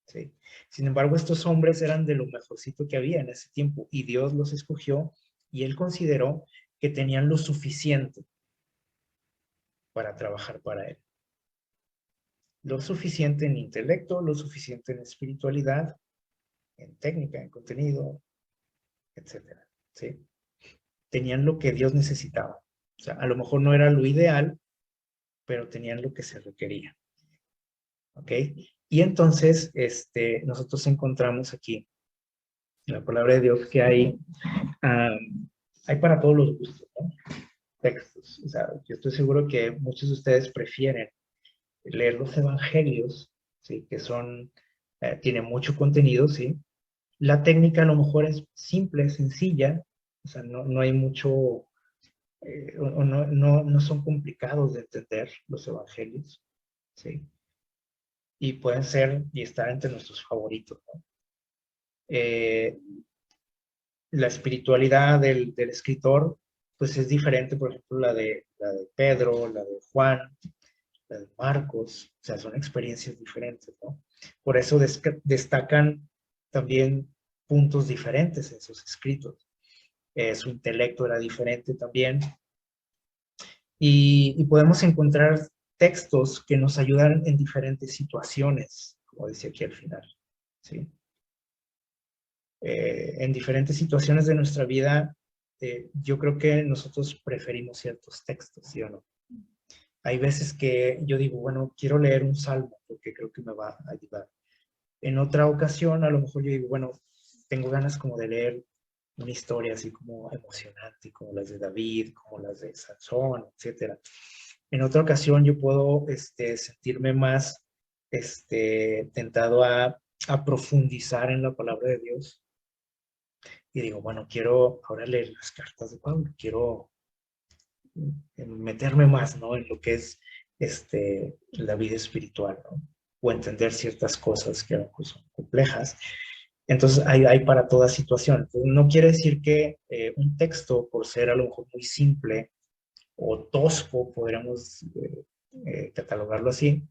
¿Sí? Sin embargo, estos hombres eran de lo mejorcito que había en ese tiempo y Dios los escogió y él consideró que tenían lo suficiente para trabajar para él. Lo suficiente en intelecto, lo suficiente en espiritualidad, en técnica, en contenido, etcétera. ¿Sí? Tenían lo que Dios necesitaba. O sea, a lo mejor no era lo ideal, pero tenían lo que se requería. ¿Ok? Y entonces, nosotros encontramos aquí en la palabra de Dios que hay para todos los gustos, ¿no? Textos. O sea, yo estoy seguro que muchos de ustedes prefieren leer los evangelios, ¿sí? Que tienen mucho contenido, ¿sí? La técnica a lo mejor es simple, sencilla, o sea, no hay mucho, no son complicados de entender los evangelios, ¿sí? Y pueden ser y estar entre nuestros favoritos, ¿no? La espiritualidad del escritor, pues es diferente, por ejemplo, la de Pedro, la de Juan, la de Marcos, o sea, son experiencias diferentes, ¿no? Por eso destacan también puntos diferentes en sus escritos. Su intelecto era diferente también. Y podemos encontrar textos que nos ayudan en diferentes situaciones, como decía aquí al final, ¿sí? En diferentes situaciones de nuestra vida, yo creo que nosotros preferimos ciertos textos, ¿sí o no? Hay veces que yo digo, bueno, quiero leer un salmo porque creo que me va a ayudar. En otra ocasión, a lo mejor yo digo, bueno, tengo ganas como de leer una historia así como emocionante, como las de David, como las de Sansón, etcétera. En otra ocasión yo puedo sentirme más tentado a profundizar en la palabra de Dios y digo, bueno, quiero ahora leer las cartas de Pablo, quiero meterme más, ¿no? En lo que es la vida espiritual, ¿no? O entender ciertas cosas que son complejas. Entonces, hay para toda situación. Entonces, no quiere decir que un texto, por ser a lo mejor muy simple o tosco, podríamos catalogarlo así,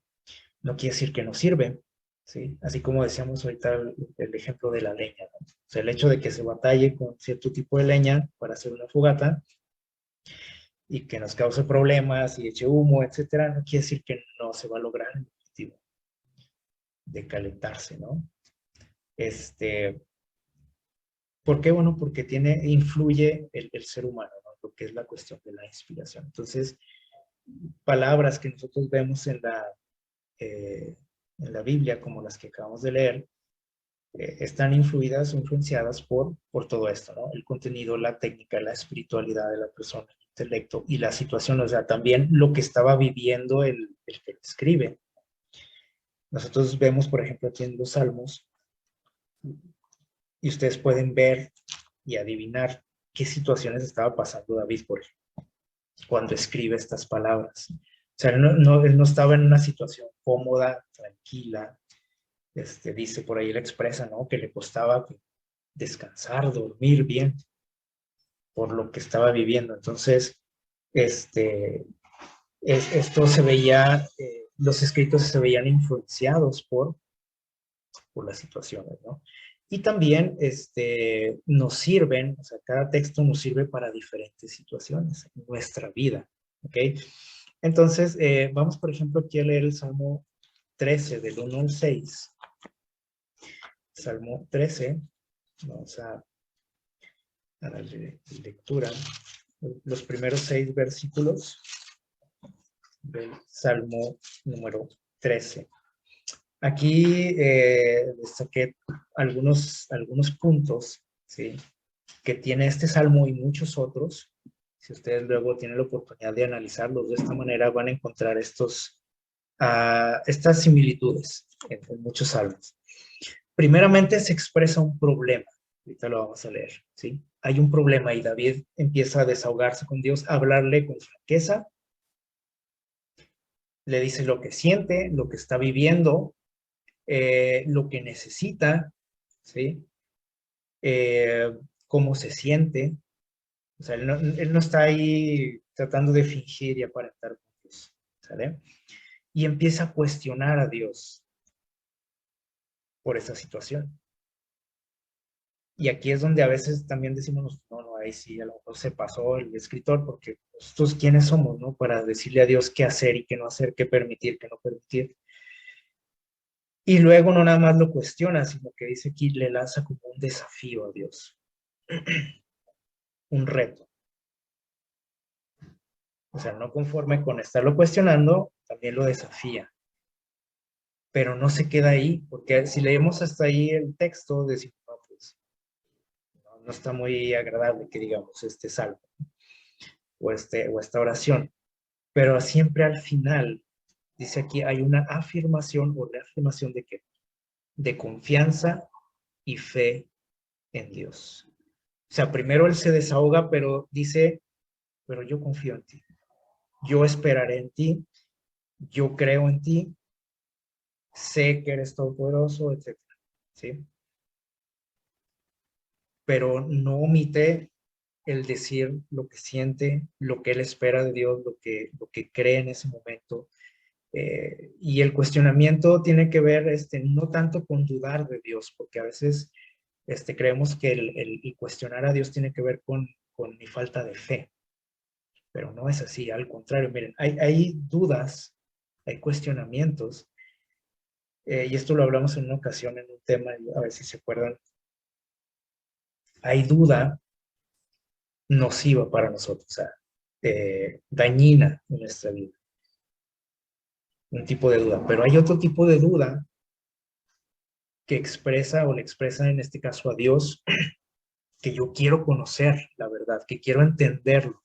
no quiere decir que no sirve, ¿sí? Así como decíamos ahorita el ejemplo de la leña, ¿no? O sea, el hecho de que se batalle con cierto tipo de leña para hacer una fogata y que nos cause problemas y eche humo, etcétera, no quiere decir que no se va a lograr el objetivo. de calentarse, ¿no? ¿Por qué? Bueno, porque influye el ser humano, ¿no? Lo que es la cuestión de la inspiración. Entonces, palabras que nosotros vemos en la Biblia, como las que acabamos de leer, están influidas o influenciadas por todo esto, ¿no? El contenido, la técnica, la espiritualidad de la persona, el intelecto y la situación, o sea, también lo que estaba viviendo el que lo escribe. Nosotros vemos, por ejemplo, aquí en los Salmos, y ustedes pueden ver y adivinar qué situaciones estaba pasando David, por ejemplo, cuando escribe estas palabras. O sea, él no estaba en una situación cómoda, tranquila. Dice por ahí, él expresa, ¿no? Que le costaba descansar, dormir bien por lo que estaba viviendo. Entonces, esto se veía, los escritos se veían influenciados por las situaciones, ¿no? Y también nos sirven, o sea, cada texto nos sirve para diferentes situaciones en nuestra vida, ¿ok? Entonces, vamos, por ejemplo, aquí a leer el Salmo 13, del 1 al 6. Salmo 13, vamos a darle lectura. Los primeros 6 versículos del Salmo número 13. Aquí destaqué algunos puntos, ¿sí?, que tiene este salmo y muchos otros. Si ustedes luego tienen la oportunidad de analizarlos de esta manera, van a encontrar estas similitudes en muchos salmos. Primeramente se expresa un problema. Ahorita lo vamos a leer, ¿sí? Hay un problema y David empieza a desahogarse con Dios, a hablarle con franqueza. Le dice lo que siente, lo que está viviendo, lo que necesita, ¿sí? Cómo se siente. O sea, él no está ahí tratando de fingir y aparentar con Dios, ¿sale? Y empieza a cuestionar a Dios por esa situación. Y aquí es donde a veces también decimos, no, ahí sí, a lo mejor se pasó el escritor, porque nosotros quiénes somos, ¿no? Para decirle a Dios qué hacer y qué no hacer, qué permitir, qué no permitir. Y luego no nada más lo cuestiona, sino que dice aquí, le lanza como un desafío a Dios. Un reto. O sea, no conforme con estarlo cuestionando, también lo desafía. Pero no se queda ahí, porque si leemos hasta ahí el texto, decimos, no, pues, no está muy agradable que digamos este salmo o esta oración. Pero siempre al final, dice aquí, hay una afirmación o reafirmación de qué? De confianza y fe en Dios. O sea, primero él se desahoga, pero dice, pero yo confío en ti. Yo esperaré en ti. Yo creo en ti. Sé que eres todopoderoso, etc. ¿Sí? Pero no omite el decir lo que siente, lo que él espera de Dios, lo que cree en ese momento. Y el cuestionamiento tiene que ver no tanto con dudar de Dios, porque a veces creemos que el cuestionar a Dios tiene que ver con mi falta de fe, pero no es así, al contrario, miren, hay dudas, hay cuestionamientos, y esto lo hablamos en una ocasión en un tema, a ver si se acuerdan, hay duda nociva para nosotros, o sea, dañina en nuestra vida, un tipo de duda, pero hay otro tipo de duda que expresa o le expresa en este caso a Dios, que yo quiero conocer la verdad, que quiero entenderlo,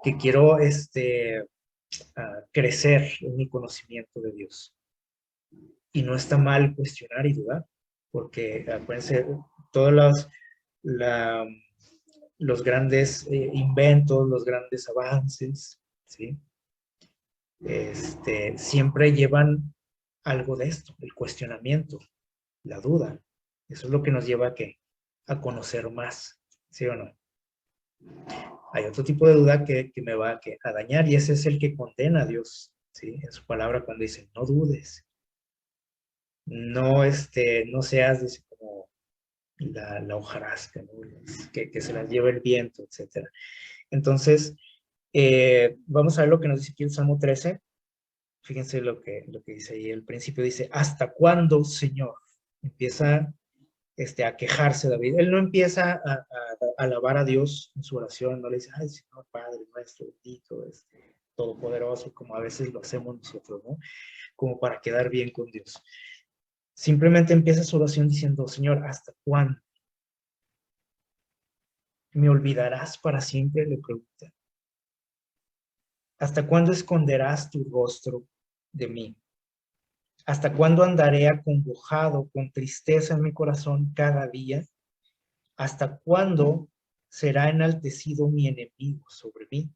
que quiero crecer en mi conocimiento de Dios. Y no está mal cuestionar y dudar, porque acuérdense, todos los grandes inventos, los grandes avances, ¿sí? Siempre llevan algo de esto, el cuestionamiento, la duda. Eso es lo que nos lleva a conocer más, ¿sí o no? Hay otro tipo de duda que me va a dañar, y ese es el que condena a Dios, ¿sí? En su palabra cuando dice, no dudes, no, no seas, dice, como la hojarasca, ¿no? Que se las lleva el viento, etc. Entonces, vamos a ver lo que nos dice aquí el Salmo 13. Fíjense lo que dice ahí. El principio dice, ¿hasta cuándo, Señor? Empieza a quejarse David. Él no empieza a alabar a Dios en su oración, no le dice, ay, Señor Padre nuestro, bendito, todopoderoso, como a veces lo hacemos nosotros, ¿no? Como para quedar bien con Dios. Simplemente empieza su oración diciendo, Señor, ¿hasta cuándo? ¿Me olvidarás para siempre? Le pregunta. ¿Hasta cuándo esconderás tu rostro de mí? ¿Hasta cuándo andaré acongojado con tristeza en mi corazón cada día? ¿Hasta cuándo será enaltecido mi enemigo sobre mí?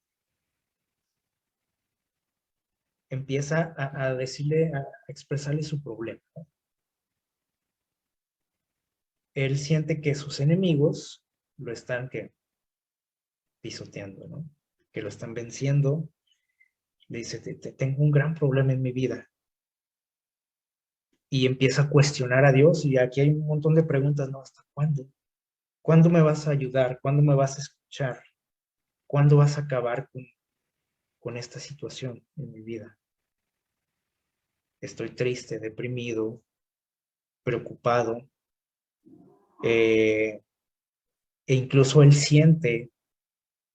Empieza a decirle, a expresarle su problema. Él siente que sus enemigos lo están pisoteando, ¿no? Que lo están venciendo. Le dice, tengo un gran problema en mi vida. Y empieza a cuestionar a Dios. Y aquí hay un montón de preguntas, ¿no? ¿Hasta cuándo? ¿Cuándo me vas a ayudar? ¿Cuándo me vas a escuchar? ¿Cuándo vas a acabar con esta situación en mi vida? Estoy triste, deprimido, preocupado. E incluso él siente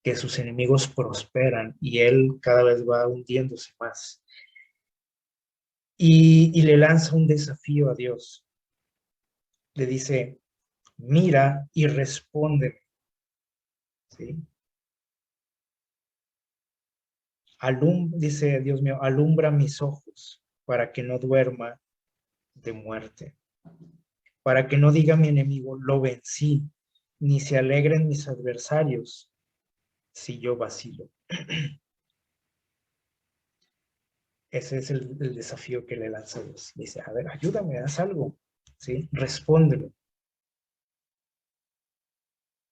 que sus enemigos prosperan y él cada vez va hundiéndose más. Y le lanza un desafío a Dios. Le dice, mira y respóndeme. ¿Sí? Dice Dios mío, alumbra mis ojos para que no duerma de muerte. Para que no diga mi enemigo, lo vencí, ni se alegren mis adversarios si yo vacilo. Ese es el desafío que le lanza Dios. Dice, a ver, ayúdame, haz algo, ¿sí? Respóndeme.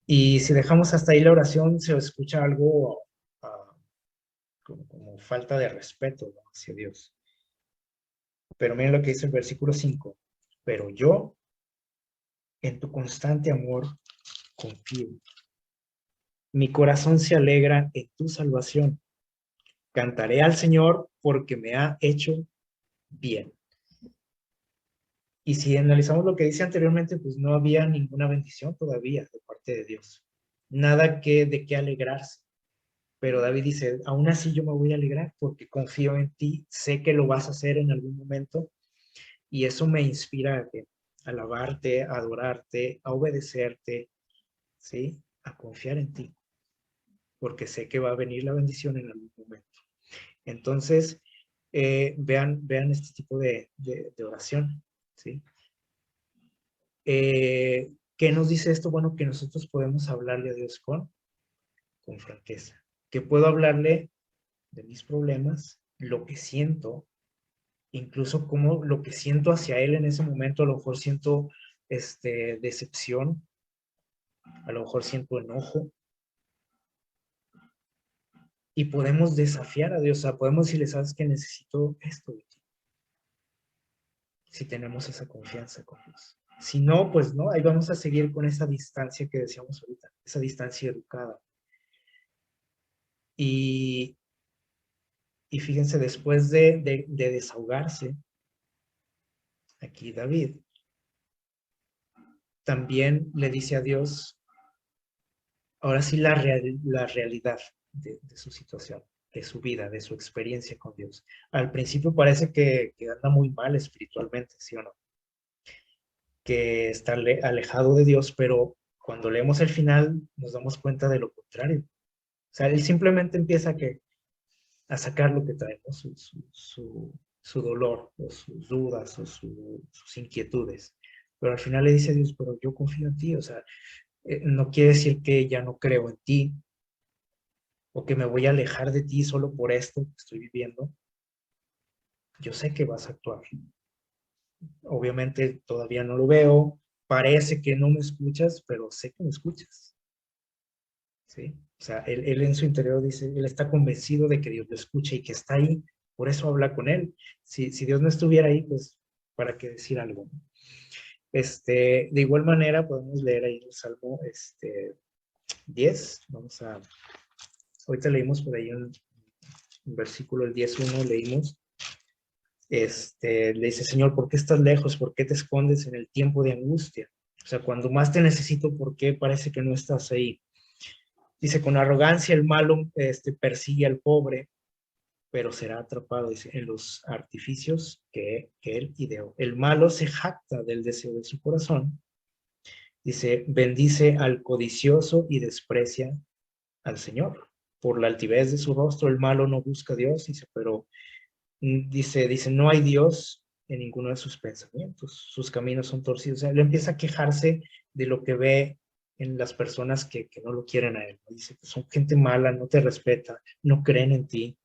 Y si dejamos hasta ahí la oración, se escucha algo como falta de respeto, ¿no?, hacia Dios. Pero miren lo que dice el versículo 5. Pero yo, en tu constante amor, confío. Mi corazón se alegra en tu salvación. Cantaré al Señor porque me ha hecho bien. Y si analizamos lo que dice anteriormente, pues no había ninguna bendición todavía de parte de Dios. Nada de qué alegrarse. Pero David dice, aún así yo me voy a alegrar porque confío en ti, sé que lo vas a hacer en algún momento y eso me inspira a alabarte, a adorarte, a obedecerte, ¿sí? A confiar en ti, porque sé que va a venir la bendición en algún momento. Entonces, vean este tipo de oración, ¿sí? ¿Qué nos dice esto? Bueno, que nosotros podemos hablarle a Dios con franqueza, que puedo hablarle de mis problemas, lo que siento, incluso como lo que siento hacia Él en ese momento. A lo mejor siento decepción, a lo mejor siento enojo, y podemos desafiar a Dios, o sea, podemos decirle, sabes que necesito esto de ti, si tenemos esa confianza con Dios. Si no, pues no, ahí vamos a seguir con esa distancia que decíamos ahorita, esa distancia educada. Y fíjense, después de desahogarse, aquí David también le dice a Dios, ahora sí, la realidad de su situación, de su vida, de su experiencia con Dios. Al principio parece que anda muy mal espiritualmente, ¿sí o no? Que está alejado de Dios, pero cuando leemos el final nos damos cuenta de lo contrario. O sea, él simplemente empieza a sacar lo que traemos, su dolor, o sus dudas, o sus inquietudes. Pero al final le dice a Dios, pero yo confío en ti, o sea, no quiere decir que ya no creo en ti, o que me voy a alejar de ti solo por esto que estoy viviendo. Yo sé que vas a actuar. Obviamente todavía no lo veo, parece que no me escuchas, pero sé que me escuchas. ¿Sí? O sea, él en su interior dice, él está convencido de que Dios lo escucha y que está ahí, por eso habla con él. Si Dios no estuviera ahí, pues, ¿para qué decir algo? De igual manera, podemos leer ahí el Salmo 10. Ahorita leímos por ahí un versículo, el 10:1, leímos, le dice, Señor, ¿por qué estás lejos? ¿Por qué te escondes en el tiempo de angustia? O sea, cuando más te necesito, ¿por qué parece que no estás ahí? Dice, con arrogancia el malo persigue al pobre, pero será atrapado, dice, en los artificios que él ideó. El malo se jacta del deseo de su corazón. Dice, bendice al codicioso y desprecia al Señor. Por la altivez de su rostro, el malo no busca a Dios, dice, pero dice, no hay Dios en ninguno de sus pensamientos, sus caminos son torcidos. O sea, él empieza a quejarse de lo que ve en las personas que no lo quieren a él. Dice que son gente mala, no te respeta, no creen en ti,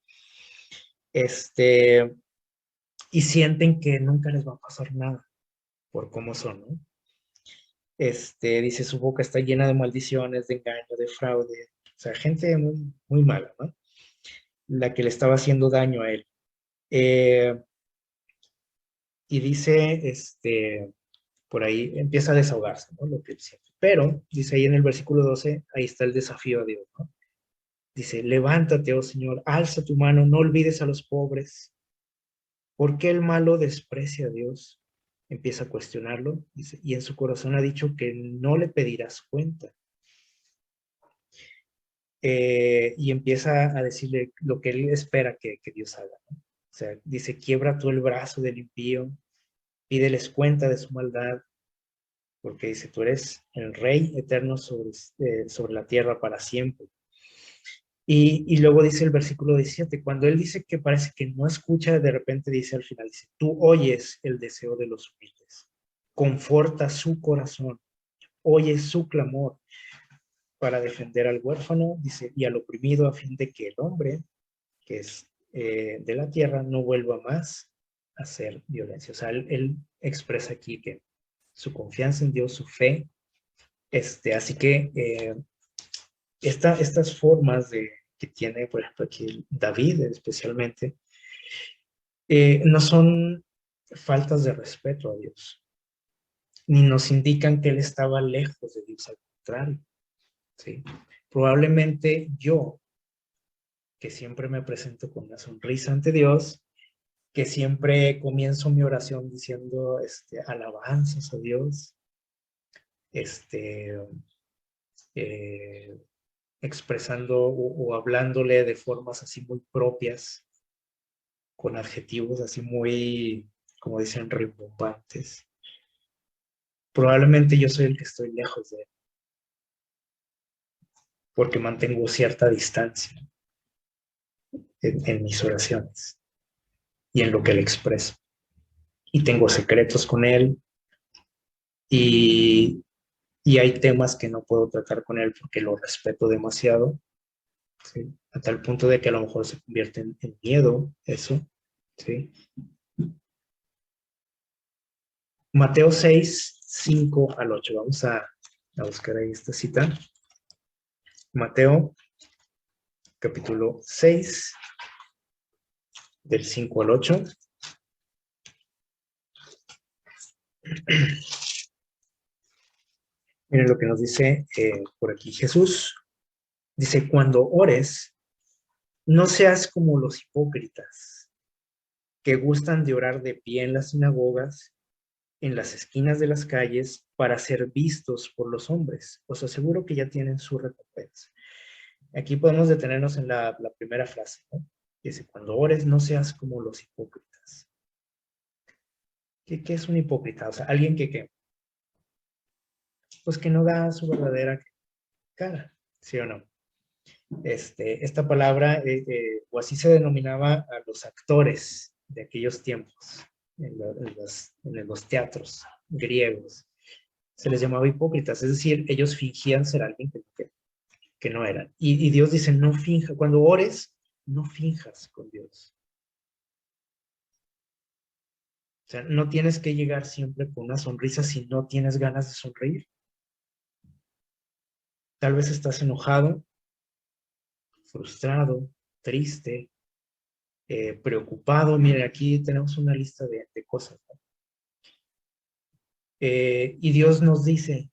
y sienten que nunca les va a pasar nada por cómo son, ¿no? Dice, su boca está llena de maldiciones, de engaño, de fraude, o sea, gente muy, muy mala, ¿no? La que le estaba haciendo daño a él. Y dice, por ahí empieza a desahogarse, ¿no? Lo que él siente. Pero, dice ahí en el versículo 12, ahí está el desafío a Dios, ¿no? Dice, levántate, oh Señor, alza tu mano, no olvides a los pobres. ¿Por qué el malo desprecia a Dios? Empieza a cuestionarlo, dice, y en su corazón ha dicho que no le pedirás cuenta. Y empieza a decirle lo que él espera que Dios haga, ¿no? O sea, dice, quiebra tú el brazo del impío, pídeles cuenta de su maldad, porque dice, tú eres el rey eterno sobre la tierra para siempre. Y luego dice el versículo 17, cuando él dice que parece que no escucha, de repente dice al final, dice, tú oyes el deseo de los humildes, conforta su corazón, oyes su clamor para defender al huérfano, dice, y al oprimido a fin de que el hombre, que es de la tierra, no vuelva más a hacer violencia. O sea, él expresa aquí que su confianza en Dios, su fe, así que estas formas que tiene, por ejemplo, aquí David especialmente, no son faltas de respeto a Dios, ni nos indican que él estaba lejos de Dios, al contrario, ¿sí? Probablemente yo, que siempre me presento con una sonrisa ante Dios, que siempre comienzo mi oración diciendo alabanzas a Dios, este, eh, expresando o hablándole de formas así muy propias, con adjetivos así muy, como dicen, rimbombantes. Probablemente yo soy el que estoy lejos de él, porque mantengo cierta distancia en mis oraciones y en lo que le expreso. Y tengo secretos con él y, y hay temas que no puedo tratar con él porque lo respeto demasiado, ¿sí? A tal punto de que a lo mejor se convierte en miedo eso, ¿sí? Mateo 6, 5 al 8. Vamos a buscar ahí esta cita. Mateo, capítulo 6, del 5 al 8. Miren lo que nos dice por aquí Jesús. Dice, cuando ores, no seas como los hipócritas, que gustan de orar de pie en las sinagogas, en las esquinas de las calles, para ser vistos por los hombres. Os aseguro que ya tienen su recompensa. Aquí podemos detenernos en la primera frase, ¿no? Dice, cuando ores, no seas como los hipócritas. ¿Qué es un hipócrita? O sea, alguien que pues que no da su verdadera cara, ¿sí o no? Esta palabra, o así se denominaba a los actores de aquellos tiempos, en los teatros griegos. Se les llamaba hipócritas, es decir, ellos fingían ser alguien que no eran. Y Dios dice, no finja, cuando ores, no finjas con Dios. O sea, no tienes que llegar siempre con una sonrisa si no tienes ganas de sonreír. Tal vez estás enojado, frustrado, triste, preocupado. Mire, aquí tenemos una lista de cosas, ¿no? Y Dios nos dice,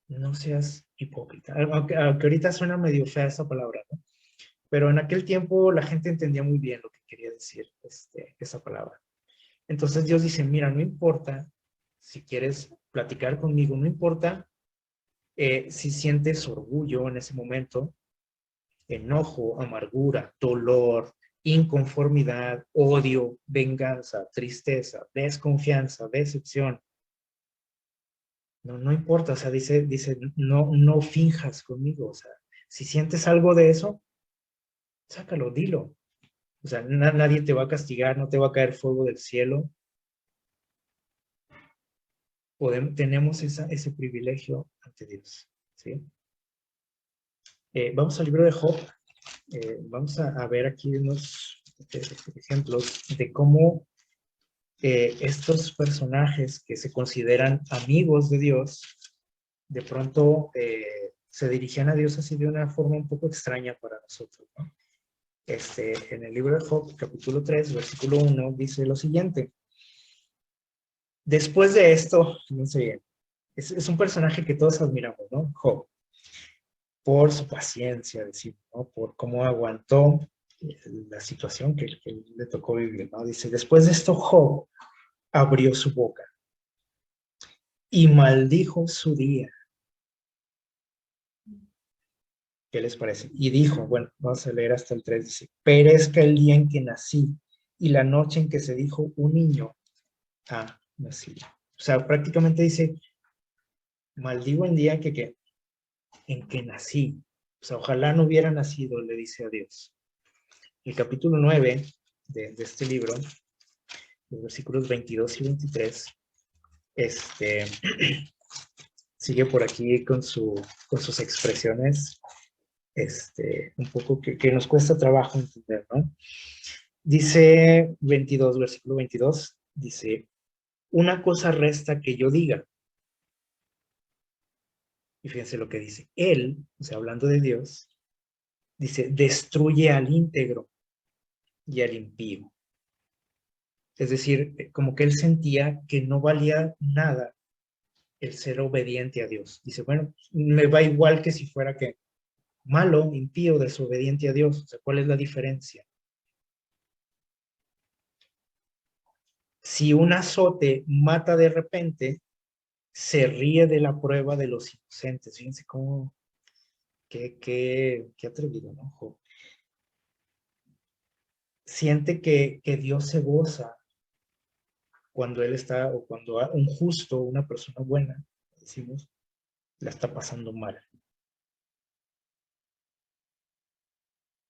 no seas hipócrita. Aunque ahorita suena medio fea esa palabra, ¿no? Pero en aquel tiempo la gente entendía muy bien lo que quería decir esa palabra. Entonces Dios dice, mira, no importa si quieres platicar conmigo, no importa si sientes orgullo en ese momento, enojo, amargura, dolor, inconformidad, odio, venganza, tristeza, desconfianza, decepción. No, no importa, o sea, dice, no, no finjas conmigo, o sea, si sientes algo de eso, sácalo, dilo. O sea, nadie te va a castigar, no te va a caer fuego del cielo. Tenemos ese privilegio ante Dios, ¿sí? Vamos al libro de Job. Vamos a ver aquí unos ejemplos de cómo estos personajes que se consideran amigos de Dios, de pronto se dirigían a Dios así de una forma un poco extraña para nosotros, ¿no? En el libro de Job, capítulo 3, versículo 1, dice lo siguiente. Después de esto, fíjense bien, es un personaje que todos admiramos, ¿no? Job, por su paciencia, decir, ¿no? Por cómo aguantó la situación que le tocó vivir, ¿no? Dice, después de esto, Job abrió su boca y maldijo su día. ¿Qué les parece? Y dijo, bueno, vamos a leer hasta el 3, dice, perezca el día en que nací y la noche en que se dijo un niño ha nacido. O sea, prácticamente dice, maldigo el día en que nací. O sea, ojalá no hubiera nacido, le dice a Dios. El capítulo 9 de este libro, los versículos 22 y 23, sigue por aquí con sus expresiones, un poco que nos cuesta trabajo entender, ¿no? Dice 22, versículo 22, dice, una cosa resta que yo diga. Y fíjense lo que dice. Él, o sea, hablando de Dios, dice, destruye al íntegro y al impío. Es decir, como que él sentía que no valía nada el ser obediente a Dios. Dice, bueno, me va igual que si fuera que malo, impío, desobediente a Dios. O sea, ¿cuál es la diferencia? Si un azote mata de repente, se ríe de la prueba de los inocentes. Fíjense cómo, qué atrevido, ¿no? Job. Siente que Dios se goza cuando él está, o cuando un justo, una persona buena, decimos, la está pasando mal.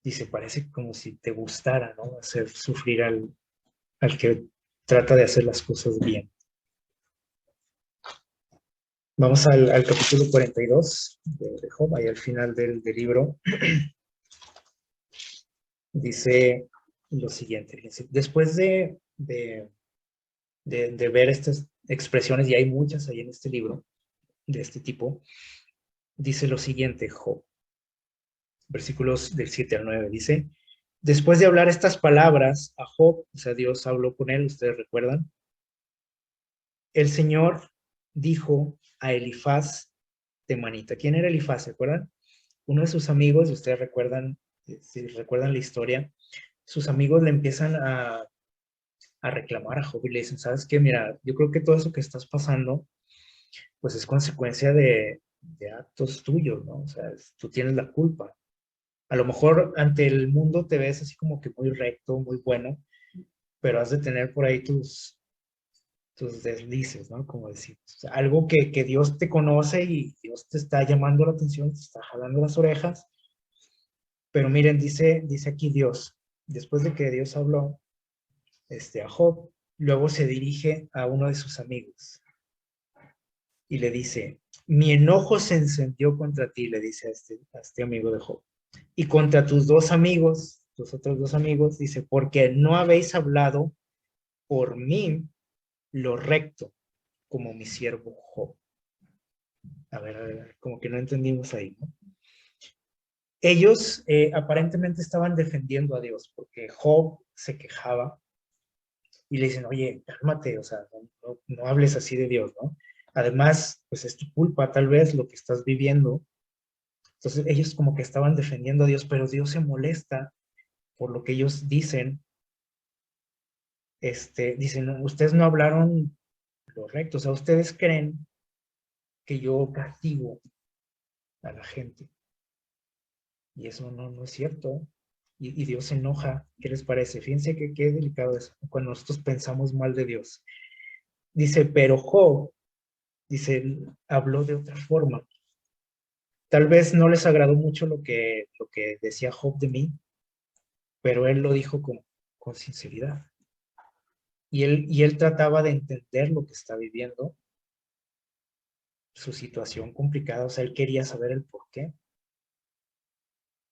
Dice, parece como si te gustara, ¿no? Hacer sufrir al que trata de hacer las cosas bien. Vamos al capítulo 42 de Job, ahí al final del libro. Dice lo siguiente, después de ver estas expresiones, y hay muchas ahí en este libro, de este tipo, dice lo siguiente, Job, versículos del 7 al 9, dice, después de hablar estas palabras a Job, o sea, Dios habló con él, ustedes recuerdan, el Señor dijo a Elifaz temanita. ¿Quién era Elifaz? ¿Se acuerdan? Uno de sus amigos, ustedes recuerdan, si recuerdan la historia, sus amigos le empiezan a reclamar a Job y le dicen, ¿sabes qué? Mira, yo creo que todo eso que estás pasando, pues es consecuencia de actos tuyos, ¿no? O sea, tú tienes la culpa. A lo mejor ante el mundo te ves así como que muy recto, muy bueno, pero has de tener por ahí tus deslices, ¿no? Como decimos. O sea, algo que Dios te conoce y Dios te está llamando la atención, te está jalando las orejas. Pero miren, dice aquí Dios, después de que Dios habló a Job, luego se dirige a uno de sus amigos y le dice, mi enojo se encendió contra ti, le dice a este amigo de Job, y contra tus dos amigos, tus otros dos amigos, dice, porque no habéis hablado por mí lo recto, como mi siervo Job. A ver, como que no entendimos ahí, ¿no? Ellos aparentemente estaban defendiendo a Dios, porque Job se quejaba y le dicen, oye, cálmate, o sea, no hables así de Dios, ¿no? Además, pues es tu culpa tal vez lo que estás viviendo. Entonces ellos como que estaban defendiendo a Dios, pero Dios se molesta por lo que ellos dicen dicen, "No, ustedes no hablaron lo recto, o sea, ustedes creen que yo castigo a la gente, y eso no es cierto, y Dios se enoja. ¿Qué les parece? Fíjense que qué delicado es cuando nosotros pensamos mal de Dios. Dice, pero Job, dice, habló de otra forma. Tal vez no les agradó mucho lo que decía Job de mí, pero él lo dijo con sinceridad. Y él trataba de entender lo que está viviendo, su situación complicada, o sea, él quería saber el por qué.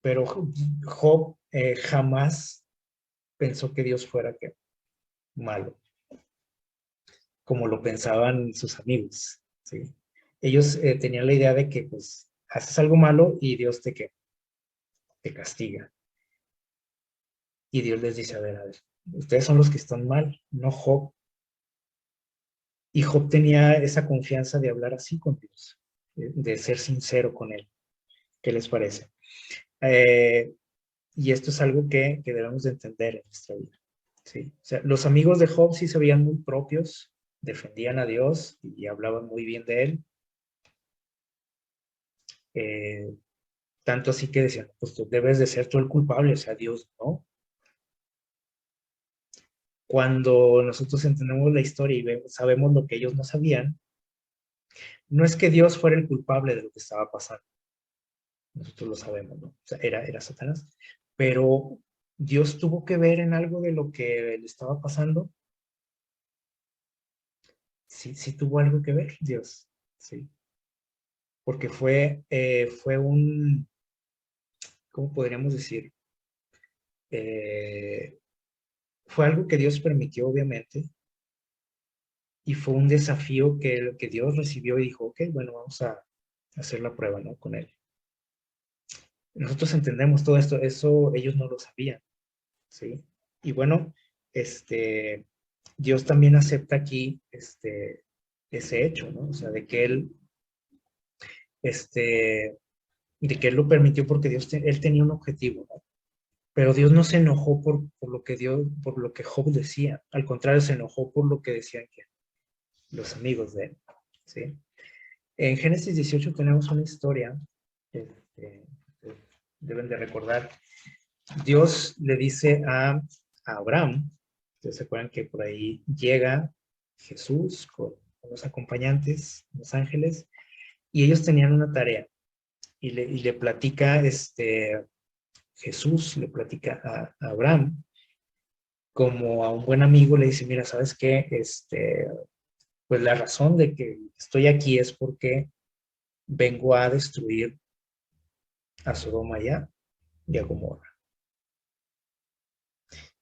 Pero Job jamás pensó que Dios fuera malo, como lo pensaban sus amigos, ¿sí? Ellos tenían la idea de que, pues, haces algo malo y Dios te castiga. Y Dios les dice, a ver, ustedes son los que están mal, no Job. Y Job tenía esa confianza de hablar así con Dios, de ser sincero con él. ¿Qué les parece? Y esto es algo que debemos de entender en nuestra vida. ¿Sí? O sea, los amigos de Job sí se veían muy propios, defendían a Dios y hablaban muy bien de él. Tanto así que decían, pues tú debes de ser tú el culpable, o sea, Dios no. Cuando nosotros entendemos la historia y sabemos lo que ellos no sabían, no es que Dios fuera el culpable de lo que estaba pasando. Nosotros lo sabemos, ¿no? O sea, era Satanás. Pero Dios tuvo que ver en algo de lo que le estaba pasando. Sí, sí tuvo algo que ver, Dios. Sí. Porque fue ¿cómo podríamos decir? Eh, fue algo que Dios permitió, obviamente, y fue un desafío que Dios recibió y dijo, ok, bueno, vamos a hacer la prueba, ¿no? Con él. Nosotros entendemos todo esto, eso ellos no lo sabían, ¿sí? Y bueno, Dios también acepta aquí, ese hecho, ¿no? O sea, este, de que él lo permitió porque él tenía un objetivo, ¿no? Pero Dios no se enojó por lo que Job decía, al contrario, se enojó por lo que decían que los amigos de él, ¿sí? En Génesis 18 tenemos una historia, este, deben de recordar. Dios le dice a Abraham, ustedes se acuerdan que por ahí llega Jesús con los acompañantes, los ángeles, y ellos tenían una tarea, y le platica, Jesús le platica a Abraham, como a un buen amigo, le dice, mira, ¿sabes qué? Pues la razón de que estoy aquí es porque vengo a destruir a Sodoma y a Gomorra.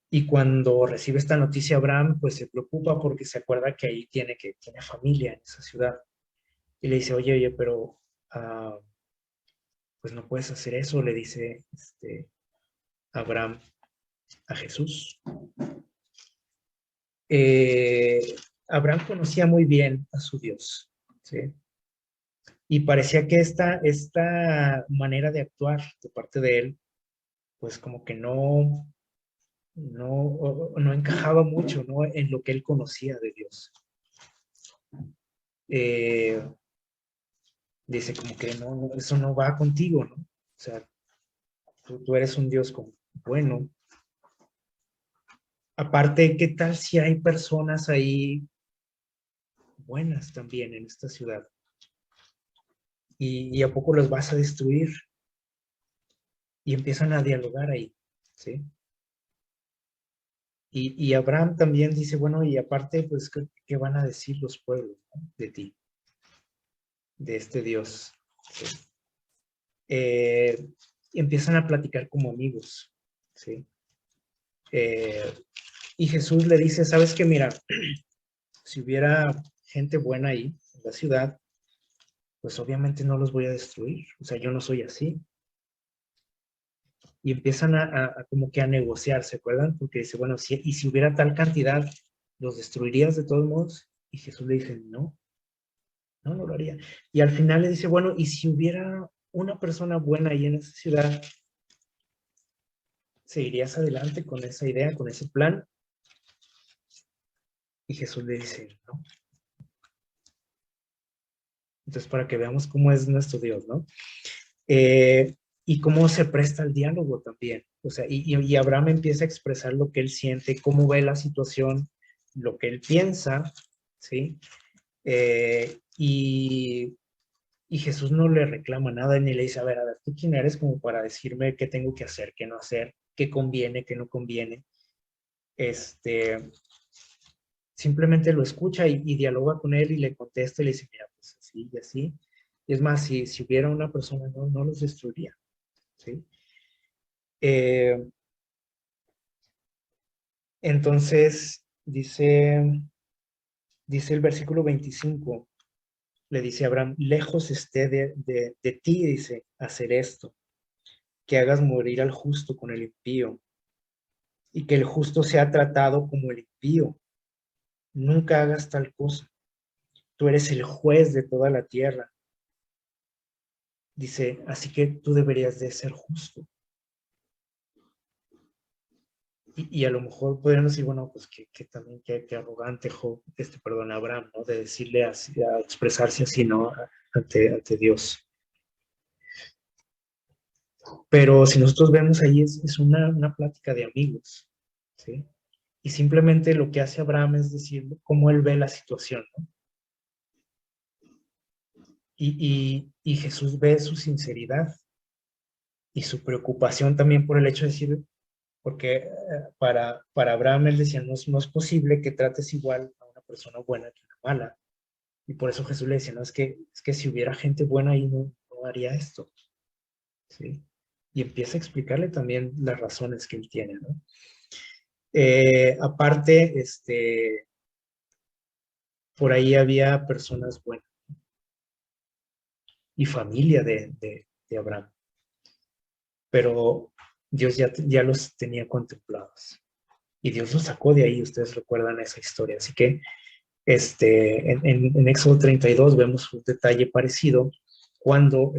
Y cuando recibe esta noticia Abraham, pues se preocupa porque se acuerda que ahí tiene familia en esa ciudad. Y le dice, oye, pero pues no puedes hacer eso, le dice Abraham a Jesús. Eh, Abraham conocía muy bien a su Dios, ¿sí? Y parecía que esta manera de actuar de parte de él, pues como que no encajaba mucho, ¿no? En lo que él conocía de Dios. Eh, Dice como que no, eso no va contigo, ¿no? O sea, tú eres un Dios como bueno. Aparte, ¿qué tal si hay personas ahí buenas también en esta ciudad? ¿Y a poco los vas a destruir? Y empiezan a dialogar ahí, ¿sí? Y Abraham también dice, bueno, y aparte, pues, ¿qué van a decir los pueblos, ¿no? De ti, de este Dios? ¿Sí? Eh, Empiezan a platicar como amigos, ¿sí? Eh, y Jesús le dice, ¿sabes qué? Mira, si hubiera gente buena ahí en la ciudad, pues obviamente no los voy a destruir. O sea, yo no soy así. Y empiezan a como que a negociar, ¿se acuerdan? Porque dice, bueno, si hubiera tal cantidad, ¿los destruirías de todos modos? Y Jesús le dice, no lo haría. Y al final le dice, bueno, y si hubiera una persona buena ahí en esa ciudad, ¿seguirías adelante con esa idea, con ese plan? Y Jesús le dice, no. Entonces, para que veamos cómo es nuestro Dios, ¿no? Y cómo se presta el diálogo también. O sea, y Abraham empieza a expresar lo que él siente, cómo ve la situación, lo que él piensa, ¿sí? Y Jesús no le reclama nada ni le dice, a ver, ¿tú quién eres como para decirme qué tengo que hacer, qué no hacer, qué conviene, qué no conviene? Simplemente lo escucha y dialoga con él y le contesta y le dice, mira, pues así y así. Y es más, si hubiera una persona, no los destruiría, ¿sí? Eh, entonces, dice el versículo 25, le dice a Abraham, lejos esté de ti, dice, hacer esto, que hagas morir al justo con el impío, y que el justo sea tratado como el impío. Nunca hagas tal cosa. Tú eres el juez de toda la tierra. Dice, así que tú deberías de ser justo. Y a lo mejor podrían decir, bueno, pues que también, que arrogante Job, perdón, Abraham, ¿no? De decirle así, a expresarse así, ¿no? Ante Dios. Pero si nosotros vemos ahí, es una plática de amigos, ¿sí? Y simplemente lo que hace Abraham es decir cómo él ve la situación, ¿no? Y Jesús ve su sinceridad y su preocupación también por el hecho de decir, porque para Abraham él decía, no es posible que trates igual a una persona buena que una mala. Y por eso Jesús le decía, no, es que si hubiera gente buena ahí no haría esto, ¿sí? Y empieza a explicarle también las razones que él tiene, ¿no? Aparte, por ahí había personas buenas y familia de Abraham, pero Dios ya los tenía contemplados y Dios los sacó de ahí, ustedes recuerdan esa historia, así que en Éxodo 32 vemos un detalle parecido cuando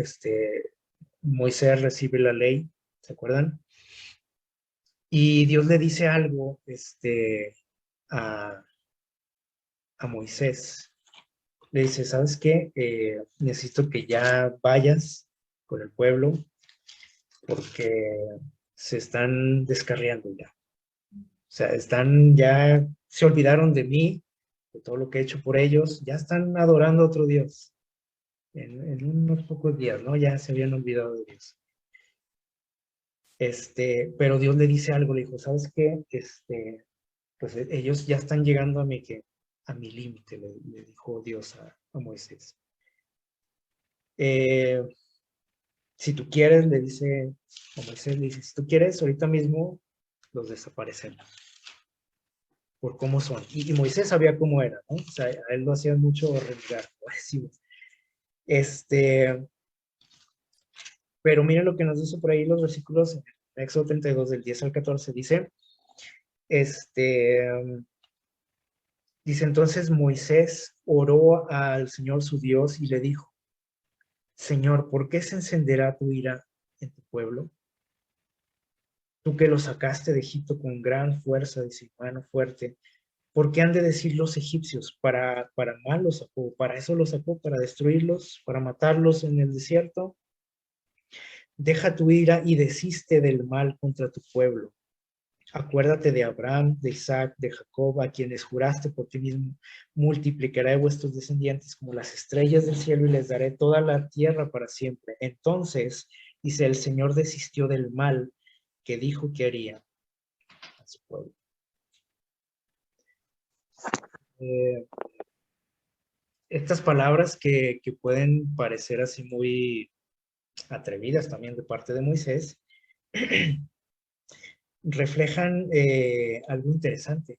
Moisés recibe la ley, ¿se acuerdan? Y Dios le dice algo a, a Moisés. Le dice, ¿sabes qué? Necesito que ya vayas con el pueblo porque se están descarriando ya. O sea, se olvidaron de mí, de todo lo que he hecho por ellos, ya están adorando a otro Dios. En unos pocos días, ¿no? Ya se habían olvidado de Dios. Pero Dios le dice algo, le dijo, ¿sabes qué? Pues ellos ya están llegando a mi límite, le dijo Dios a Moisés. Si tú quieres, le dice a Moisés, le dice, si tú quieres, ahorita mismo los desaparecemos por cómo son. Y Moisés sabía cómo era, ¿no? O sea, a él lo hacían mucho renegar, como decimos. Pero miren lo que nos dice por ahí los versículos en Éxodo 32, del 10 al 14, dice, dice entonces Moisés oró al Señor su Dios y le dijo, Señor, ¿por qué se encenderá tu ira en tu pueblo? Tú que lo sacaste de Egipto con gran fuerza, dice, mano fuerte, ¿por qué han de decir los egipcios? Para mal los sacó, para eso los sacó, para destruirlos, para matarlos en el desierto. Deja tu ira y desiste del mal contra tu pueblo. Acuérdate de Abraham, de Isaac, de Jacob, a quienes juraste por ti mismo. Multiplicaré vuestros descendientes como las estrellas del cielo y les daré toda la tierra para siempre. Entonces, dice, el Señor desistió del mal que dijo que haría a su pueblo. Eh, Estas palabras que pueden parecer así muy atrevidas también de parte de Moisés, reflejan algo interesante.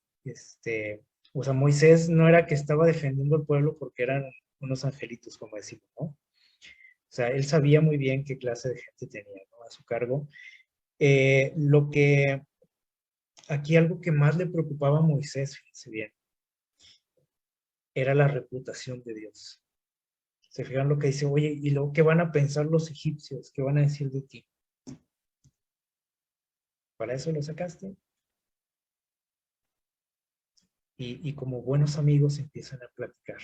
O sea, Moisés no era que estaba defendiendo al pueblo porque eran unos angelitos, como decimos, ¿no? O sea, él sabía muy bien qué clase de gente tenía, ¿no? A su cargo. Lo que aquí algo que más le preocupaba a Moisés, fíjense bien, era la reputación de Dios. Se fijan lo que dice, oye, ¿y luego qué van a pensar los egipcios? ¿Qué van a decir de ti? ¿Para eso lo sacaste? y como buenos amigos empiezan a platicar.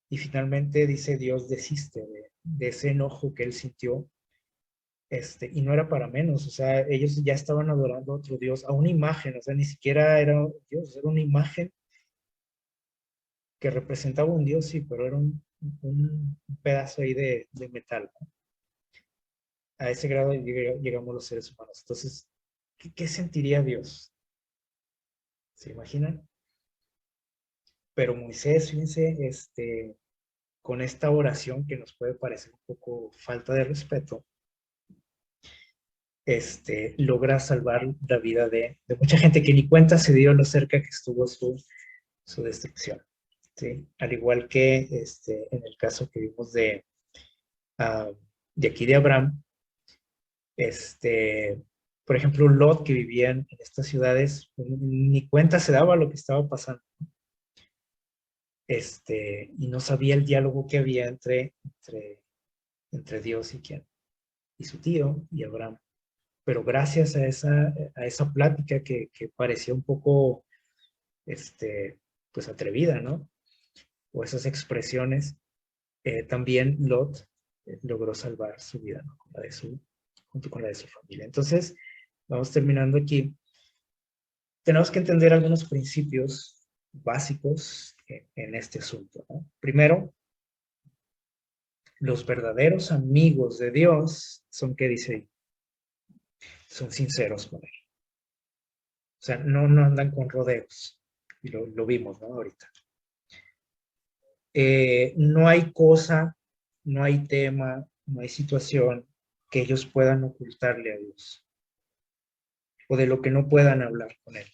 Y finalmente dice Dios desiste de ese enojo que él sintió, y no era para menos, o sea, ellos ya estaban adorando a otro Dios, a una imagen, o sea, ni siquiera era Dios, era una imagen que representaba un Dios, sí, pero era un pedazo ahí de metal, ¿no? A ese grado llegamos los seres humanos. Entonces, ¿qué sentiría Dios? ¿Se imaginan? Pero Moisés, fíjense, con esta oración que nos puede parecer un poco falta de respeto, logra salvar la vida de mucha gente que ni cuenta se dio lo cerca que estuvo su destrucción. ¿Sí? Al igual que en el caso que vimos uh, de aquí de Abraham, por ejemplo, Lot, que vivía en estas ciudades, ni cuenta se daba lo que estaba pasando. Y no sabía el diálogo que había entre Dios y quién, y su tío y Abraham. Pero gracias a esa plática que parecía un poco, pues atrevida, ¿no? O esas expresiones, también Lot logró salvar su vida, ¿no? Junto con la de su familia. Entonces, vamos terminando aquí. Tenemos que entender algunos principios básicos en este asunto, ¿no? Primero, los verdaderos amigos de Dios son, ¿qué dice ahí? Son sinceros con Él. O sea, no andan con rodeos. Y lo vimos, ¿no? Ahorita. No hay cosa, no hay tema, no hay situación que ellos puedan ocultarle a Dios. O de lo que no puedan hablar con Él.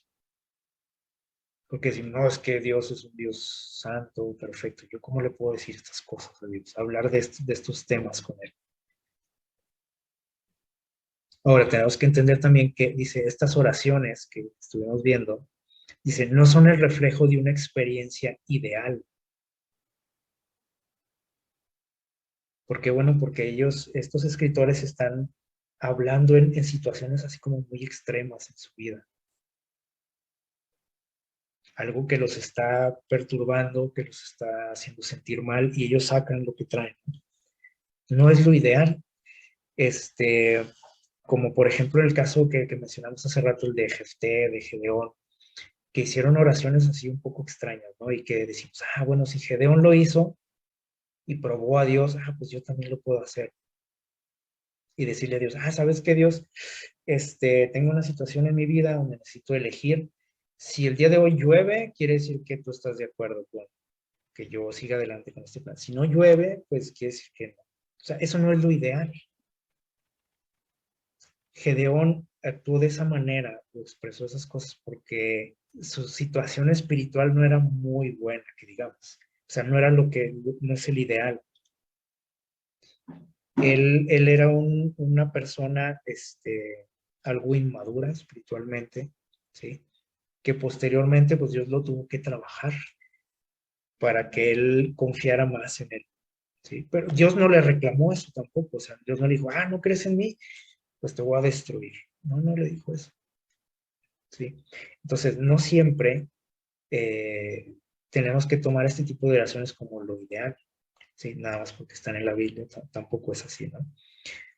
Porque si no, es que Dios es un Dios santo, perfecto. ¿Yo cómo le puedo decir estas cosas a Dios? Hablar de estos temas con Él. Ahora, tenemos que entender también que, dice, estas oraciones que estuvimos viendo, dice, no son el reflejo de una experiencia ideal. ¿Por qué? Bueno, porque estos escritores están hablando en situaciones así como muy extremas en su vida. Algo que los está perturbando, que los está haciendo sentir mal y ellos sacan lo que traen. No es lo ideal. Como por ejemplo el caso que mencionamos hace rato, el de Jefté, de Gedeón, que hicieron oraciones así un poco extrañas, ¿no? Y que decimos, bueno, si Gedeón lo hizo y probó a Dios, pues yo también lo puedo hacer. Y decirle a Dios, ¿sabes qué, Dios? Tengo una situación en mi vida donde necesito elegir. Si el día de hoy llueve, quiere decir que tú estás de acuerdo con que yo siga adelante con este plan. Si no llueve, pues quiere decir que no. O sea, eso no es lo ideal. Gedeón actuó de esa manera, o expresó esas cosas porque su situación espiritual no era muy buena, que digamos. O sea, no era no es el ideal. Él era una persona, algo inmadura espiritualmente, ¿sí? Que posteriormente, pues Dios lo tuvo que trabajar para que él confiara más en él, ¿sí? Pero Dios no le reclamó eso tampoco, o sea, Dios no le dijo, ¿no crees en mí? Pues te voy a destruir. No le dijo eso, ¿sí? Entonces, no siempre tenemos que tomar este tipo de oraciones como lo ideal, ¿sí? Nada más porque están en la Biblia, tampoco es así, ¿no?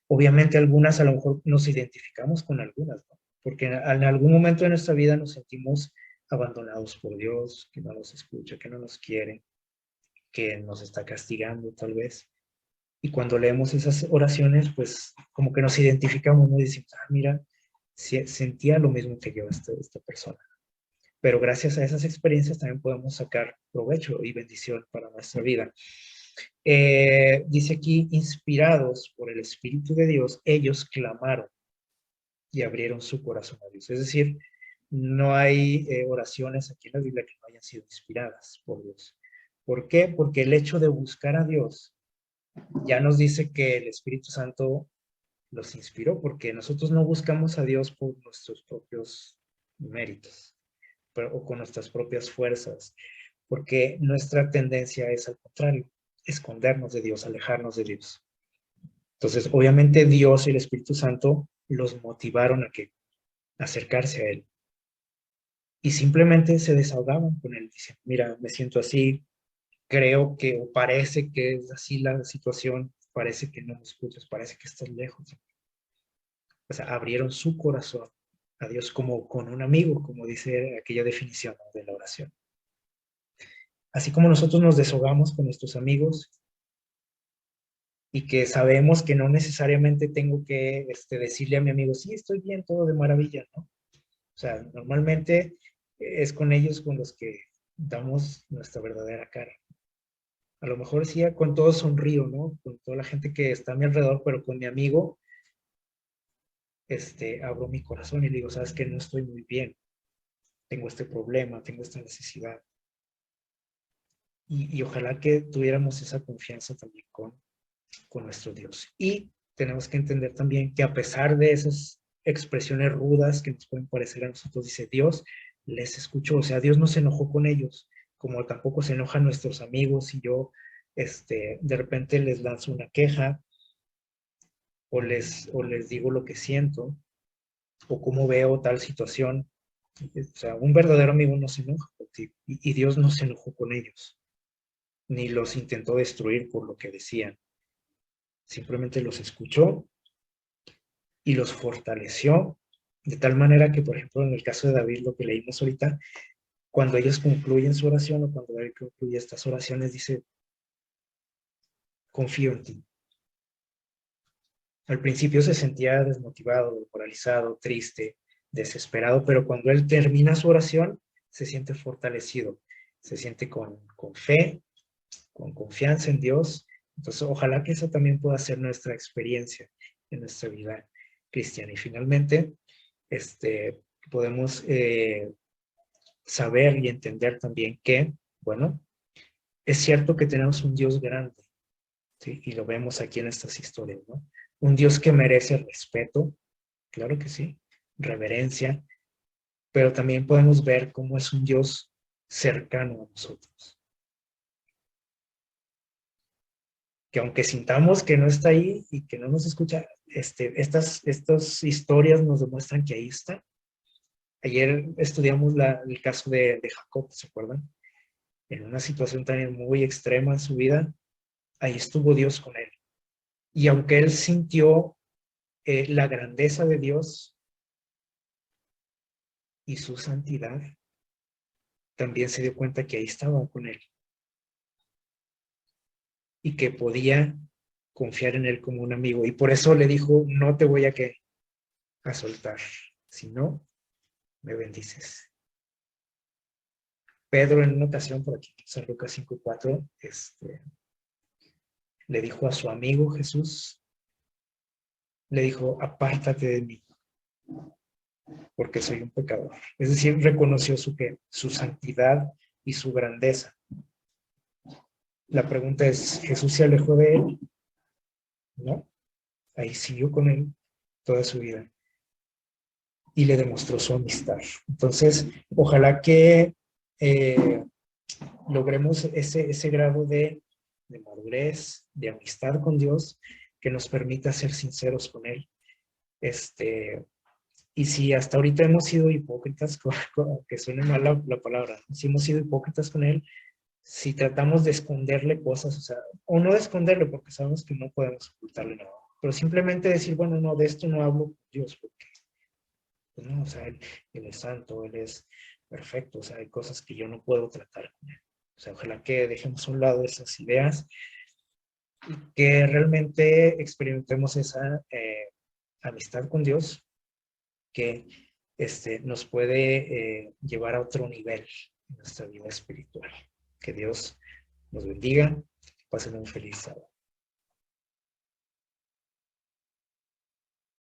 Obviamente algunas a lo mejor nos identificamos con algunas, ¿no? Porque en algún momento de nuestra vida nos sentimos abandonados por Dios, que no nos escucha, que no nos quiere, que nos está castigando tal vez. Y cuando leemos esas oraciones, pues como que nos identificamos, ¿no? Y decimos, mira, sentía lo mismo que yo esta persona. Pero gracias a esas experiencias también podemos sacar provecho y bendición para nuestra vida. Dice aquí, inspirados por el Espíritu de Dios, ellos clamaron y abrieron su corazón a Dios. Es decir, no hay oraciones aquí en la Biblia que no hayan sido inspiradas por Dios. ¿Por qué? Porque el hecho de buscar a Dios ya nos dice que el Espíritu Santo los inspiró, porque nosotros no buscamos a Dios por nuestros propios méritos o con nuestras propias fuerzas, porque nuestra tendencia es al contrario, escondernos de Dios, alejarnos de Dios. Entonces, obviamente Dios y el Espíritu Santo los motivaron a acercarse a Él. y simplemente se desahogaban con él, diciendo, mira, me siento así, creo que, o parece que es así la situación, parece que no me escuchas, parece que estás lejos. O sea, abrieron su corazón a Dios como con un amigo, como dice aquella definición, ¿no?, de la oración. Así como nosotros nos desahogamos con nuestros amigos y que sabemos que no necesariamente tengo que decirle a mi amigo, sí, estoy bien, todo de maravilla, ¿no? O sea, normalmente es con ellos con los que damos nuestra verdadera cara. A lo mejor sí, con todo sonrío, ¿no? Con toda la gente que está a mi alrededor, pero con mi amigo, abro mi corazón y le digo, sabes que no estoy muy bien, tengo este problema, tengo esta necesidad. Y ojalá que tuviéramos esa confianza también con nuestro Dios. Y tenemos que entender también que a pesar de esas expresiones rudas que nos pueden parecer a nosotros, dice Dios, les escuchó. O sea, Dios no se enojó con ellos, como tampoco se enojan nuestros amigos si yo de repente les lanzo una queja o les digo lo que siento o cómo veo tal situación. O sea, un verdadero amigo no se enoja contigo y Dios no se enojó con ellos, ni los intentó destruir por lo que decían. Simplemente los escuchó y los fortaleció de tal manera que, por ejemplo, en el caso de David, lo que leímos ahorita, cuando ellos concluyen su oración o cuando David concluye estas oraciones, dice, confío en ti. Al principio se sentía desmotivado, demoralizado, triste, desesperado, pero cuando él termina su oración, se siente fortalecido, se siente con fe, con confianza en Dios. Entonces, ojalá que esa también pueda ser nuestra experiencia en nuestra vida cristiana. Y finalmente, podemos saber y entender también que, bueno, es cierto que tenemos un Dios grande, ¿sí? Y lo vemos aquí en estas historias, ¿no? Un Dios que merece respeto, claro que sí, reverencia, pero también podemos ver cómo es un Dios cercano a nosotros. Que aunque sintamos que no está ahí y que no nos escucha, estas historias nos demuestran que ahí está. Ayer estudiamos el caso de Jacob, ¿se acuerdan? En una situación también muy extrema en su vida, ahí estuvo Dios con él. Y aunque él sintió la grandeza de Dios y su santidad, también se dio cuenta que ahí estaba con él y que podía confiar en él como un amigo. Y por eso le dijo, no te voy a soltar, si no, me bendices. Pedro en una ocasión, por aquí, San Lucas 5:4, le dijo a su amigo Jesús, le dijo, apártate de mí, porque soy un pecador. Es decir, reconoció su santidad y su grandeza. La pregunta es, ¿Jesús se alejó de él? No, ahí siguió con él toda su vida y le demostró su amistad. Entonces, ojalá que logremos ese grado de madurez, de amistad con Dios, que nos permita ser sinceros con Él. Y si hasta ahorita hemos sido hipócritas, que suene mal la palabra, si hemos sido hipócritas con Él, si tratamos de esconderle cosas, o sea, o no de esconderle porque sabemos que no podemos ocultarle nada, pero simplemente decir, bueno, no, de esto no hablo con Dios, porque, pues no, o sea, él es santo, Él es perfecto, o sea, hay cosas que yo no puedo tratar con Él. O sea, ojalá que dejemos a un lado esas ideas y que realmente experimentemos esa amistad con Dios que nos puede llevar a otro nivel en nuestra vida espiritual. Que Dios nos bendiga, pasen un feliz sábado.